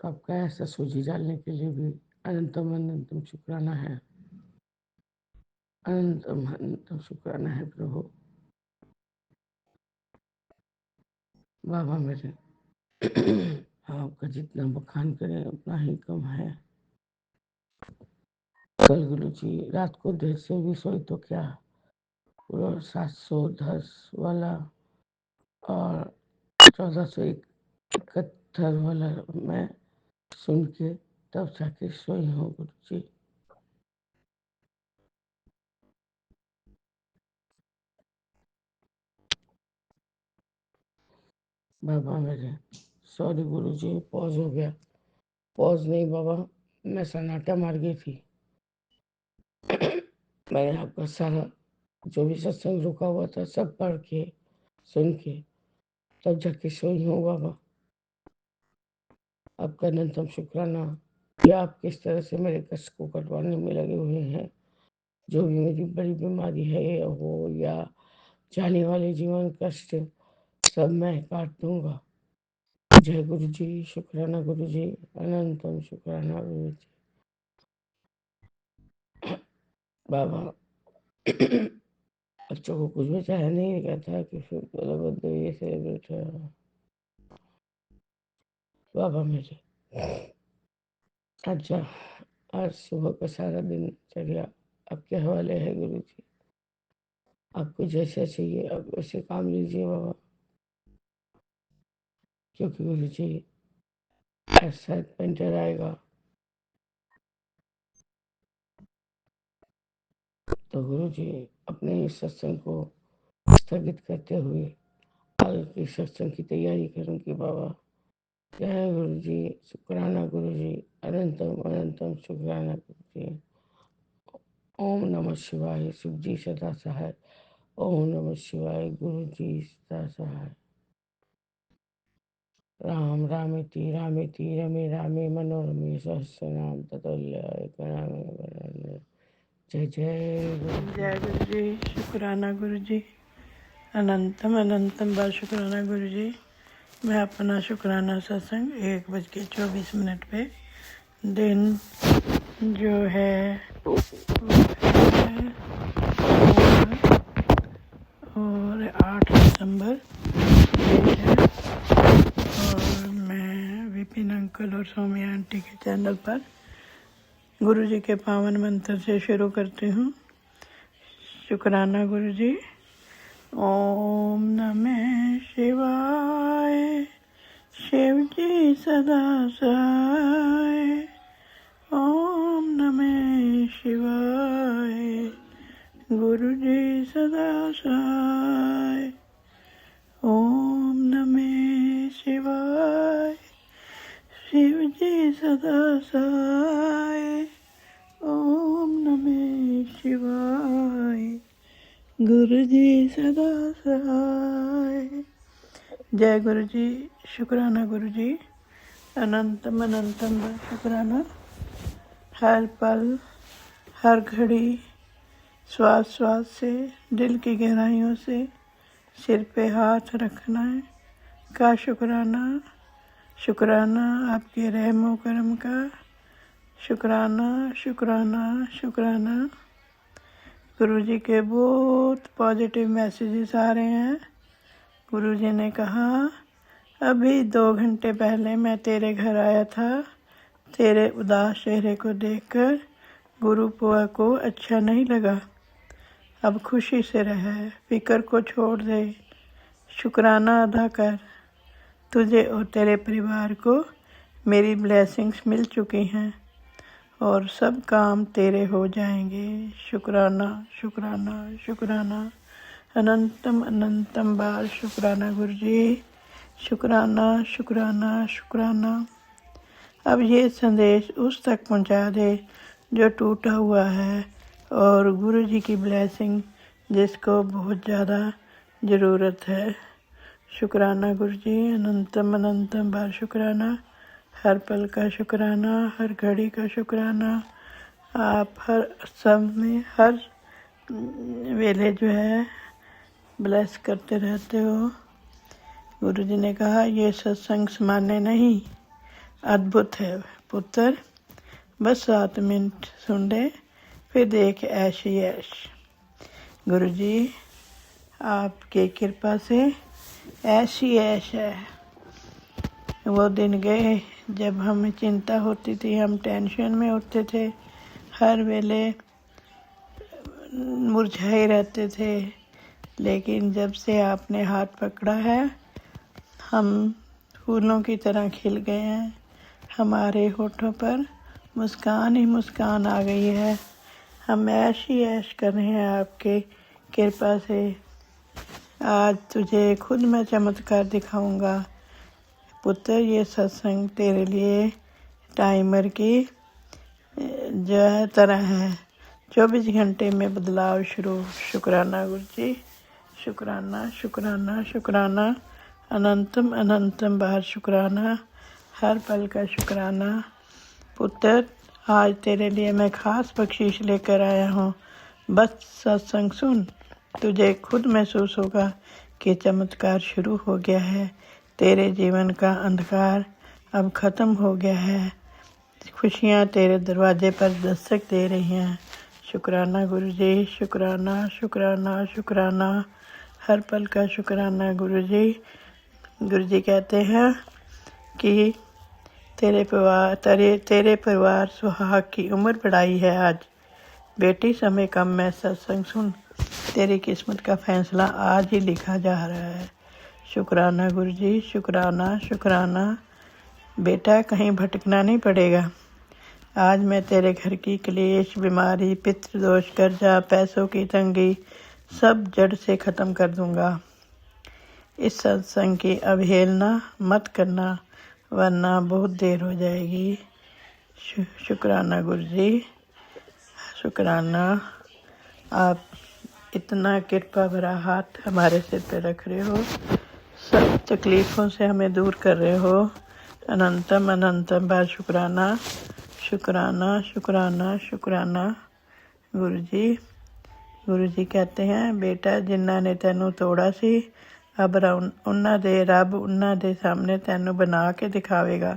Speaker 5: तो आपका ऐसा सूजी डालने के लिए भी अनंतम अनंतम शुक्राना है, अनंतम अनंतम शुक्राना है प्रभु। बाबा मेरे आपका जितना बखान करें उतना ही कम है। कल गुरु जी रात को देर से भी सोई तो क्या, पूरा 710 वाला और 1471 वाला मैं सुन के तब जाके सोई हूँ गुरु जी। बाबा मेरे सॉरी गुरु जी, पॉज हो गया। पॉज नहीं बाबा, मैं सन्नाटा मार गई थी। मैंने आपका सारा जो भी सत्संग रुका हुआ था सब पढ़ के सुन के तब जाके सोई हूँ बाबा। आपका अनंतम शुक्राना कि आप किस तरह से मेरे कष्ट को कटवाने में लगे हुए हैं। जो भी मेरी बड़ी बीमारी है वो या जाने वाले जीवन कष्ट सब मैं काट दूंगा। जय गुरु जी, शुक्राना गुरु जी, अनंतम शुक्राना गुरु जी। बाबा बच्चों को कुछ बचाया नहीं गया था कि फिर ये सेलिब्रेट है। बाबा मेरे अच्छा आज सुबह का सारा दिन चलिए आपके हवाले है गुरु जी। आपको जैसा चाहिए आप वैसे काम लीजिए बाबा, क्योंकि गुरु जी शायद पेंटर आएगा तो गुरु जी अपने इस सत्संग को स्थगित करते हुए आगे की सत्संग की तैयारी करूंगी बाबा। जय गुरु जी, शुक्राना गुरु जी, अनंतम अनंतम शुक्राना गुरु जी। ओम नमः शिवाय, शिव जी सदा सहाय। ओम नमः शिवाय, गुरु जी सदा सहाय। राम रामेति रामेति रमे रामे मनोरमे सहस्रनाम ततुल्य एकनामे। जय जय गुरु
Speaker 6: जय गुरु जी, शुक्राना गुरु जी, अनंतम अनंतम बार शुक्राना गुरु जी। मैं अपना शुक्राना सत्संग 1:24 पे दिन जो है वो है और 8 दिसंबर डेट है। और मैं विपिन अंकल और सौम्या आंटी के चैनल पर गुरु जी के पावन मंत्र से शुरू करती हूँ। शुक्राना गुरु जी। ओम नमः शिवाय, शिव जी सदा सहाय। ओम नमः शिवाय, गुरु जी सदा सहाय। ओम नमः शिवाय, शिव जी सदा सहाय। ओम नमः शिवाय, गुरु जी सदा सहाय। जय गुरु जी। शुक्राना गुरु जी। अनंतम अनंतम शुक्राना। हर पल हर घड़ी श्वास श्वास से, दिल की गहराइयों से सिर पे हाथ रखना है का शुक्राना। शुक्राना आपके रहमो करम का। शुक्राना शुक्राना शुक्राना। गुरु जी के बहुत पॉजिटिव मैसेजेस आ रहे हैं। गुरु जी ने कहा, अभी 2 घंटे पहले मैं तेरे घर आया था। तेरे उदास चेहरे को देखकर गुरु पुआ को अच्छा नहीं लगा। अब खुशी से रह, फिक्र को छोड़ दे, शुक्राना अदा कर। तुझे और तेरे परिवार को मेरी ब्लेसिंग्स मिल चुकी हैं और सब काम तेरे हो जाएंगे। शुक्राना शुक्राना शुक्राना। अनंतम अनंतम बार शुक्राना गुरु जी। शुक्राना शुक्राना शुक्राना। अब ये संदेश उस तक पहुंचा दे जो टूटा हुआ है और गुरु जी की ब्लेसिंग जिसको बहुत ज़्यादा ज़रूरत है। शुक्राना गुरु जी। अनंतम अनंतम बार शुक्राना। हर पल का शुक्राना, हर घड़ी का शुक्राना। आप हर समय हर वेले जो है ब्लेस करते रहते हो। गुरु जी ने कहा, ये सत्संग सामान्य नहीं, अद्भुत है पुत्र। बस 7 मिनट सुन ले, फिर देख ऐश ही ऐश। गुरु जी आपके कृपा से ऐसी ऐश है। वो दिन गए जब हमें चिंता होती थी, हम टेंशन में होते थे, हर वेले मुरझाए रहते थे। लेकिन जब से आपने हाथ पकड़ा है, हम फूलों की तरह खिल गए हैं। हमारे होठों पर मुस्कान ही मुस्कान आ गई है। हम ऐश ही ऐश कर रहे हैं आपके कृपा से। आज तुझे खुद मैं चमत्कार दिखाऊंगा पुत्र। ये सत्संग तेरे लिए टाइमर की जो है तरह है, 24 घंटे में बदलाव शुरू। शुक्राना गुरु जी। शुक्राना शुक्राना शुक्राना। अनंतम अनंतम बार शुक्राना। हर पल का शुक्राना। पुत्र आज तेरे लिए मैं खास बख्शीश लेकर आया हूँ। बस सत्संग सुन, तुझे खुद महसूस होगा कि चमत्कार शुरू हो गया है। तेरे जीवन का अंधकार अब खत्म हो गया है। खुशियाँ तेरे दरवाजे पर दस्तक दे रही हैं। शुक्राना गुरु जी। शुक्राना शुक्राना शुक्राना। हर पल का शुक्राना गुरु जी। गुरु जी कहते हैं कि तेरे परिवार सुहाग की उम्र बढ़ाई है आज। बेटी समय कम में सत्संग सुन, तेरी किस्मत का फैसला आज ही लिखा जा रहा है। शुक्राना गुरु जी। शुक्राना शुक्राना। बेटा कहीं भटकना नहीं पड़ेगा। आज मैं तेरे घर की क्लेश, बीमारी, पितृदोष, कर्जा, पैसों की तंगी सब जड़ से ख़त्म कर दूंगा। इस सत्संग की अवहेलना मत करना, वरना बहुत देर हो जाएगी। शुक्राना गुरु जी। शुक्राना। आप इतना कृपा भरा हाथ हमारे सिर पे रख रहे हो, सब तकलीफ़ों से हमें दूर कर रहे हो। अनंतम अनंतम बार शुक्राना। शुक्राना शुक्राना शुक्राना गुरु जी। गुरु जी कहते हैं, बेटा जिन्ना ने तैनू तोड़ा सी, अब रब उन्ना दे सामने तैनू बना के दिखावेगा।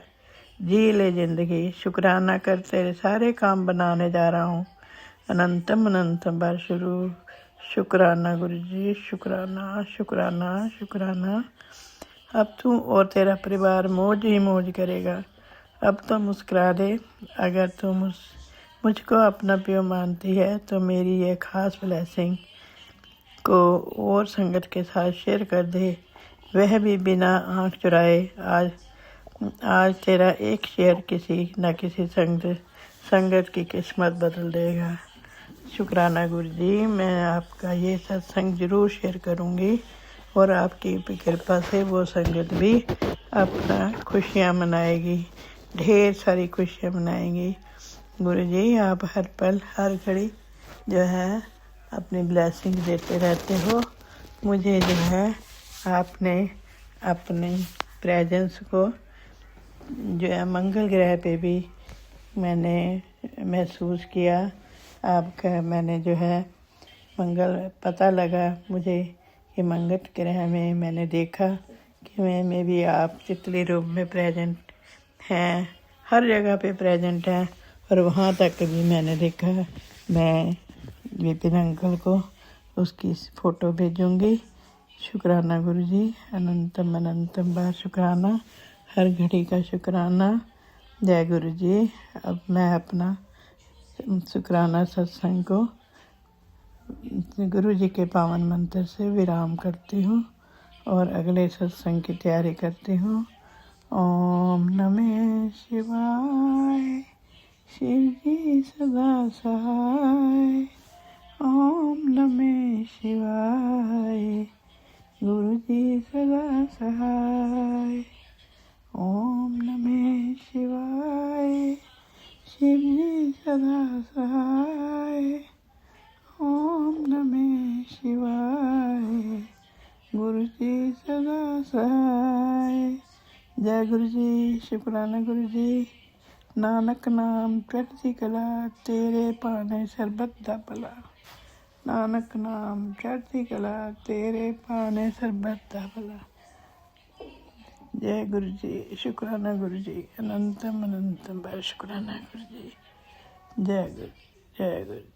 Speaker 6: जी ले जिंदगी, शुक्राना कर तेरे सारे काम बनाने जा रहा हूँ, अनंतम अनंतम बार शुरू। शुक्राना गुरु जी, शुक्राना शुक्राना शुक्राना। अब तू और तेरा परिवार मौज ही मौज करेगा। अब तो मुस्कुरा दे। अगर तू मुझको अपना प्यो मानती है तो मेरी ये खास ब्लेसिंग को और संगत के साथ शेयर कर दे, वह भी बिना आँख चुराए। आज तेरा एक शेयर किसी न किसी संगत की किस्मत बदल देगा। शुक्राना गुरु जी, मैं आपका ये सत्संग जरूर शेयर करूँगी और आपकी कृपा से वो संगत भी अपना खुशियाँ मनाएगी, ढेर सारी खुशियाँ मनाएंगी। गुरु जी, आप हर पल हर घड़ी जो है अपनी ब्लेसिंग देते रहते हो। मुझे जो है आपने अपने प्रेजेंस को जो है मंगल ग्रह पे भी मैंने महसूस किया। आपका मैंने जो है मंगल पता लगा मुझे कि मंगल ग्रह में मैंने देखा कि मैं भी आप तितली रूप में प्रेजेंट हैं, हर जगह पे प्रेजेंट हैं। और वहाँ तक भी मैंने देखा। मैं विपिन अंकल को उसकी फ़ोटो भेजूँगी। शुक्राना गुरु जी, अनंतम अनंतम बार शुक्राना, हर घड़ी का शुक्राना। जय गुरु जी। अब मैं अपना शुक्राना सत्संग को गुरु जी के पावन मंत्र से विराम करती हूँ और अगले सत्संग की तैयारी करती हूँ। ओम नमः शिवाय, शिव जी सदा सहाय। ओम नमः शिवाय, गुरु जी सदा सहाय। ओम नमः शिवाय, शिव जी सदा सहाय। ओम नमः शिवाय, गुरु जी सदा सहाय। जय गुरु जी, शुक्राना गुरु जी। नानक नाम चढ़ती कला, तेरे पाने सरबत दा भला। नानक नाम चढ़ती कला, तेरे पाने सरबत दा भला। जय गुरु जी, शुक्राना गुरु जी, अनंतम अनंतम बार शुक्राना गुरु जी। जय गुरु, जय गुरु।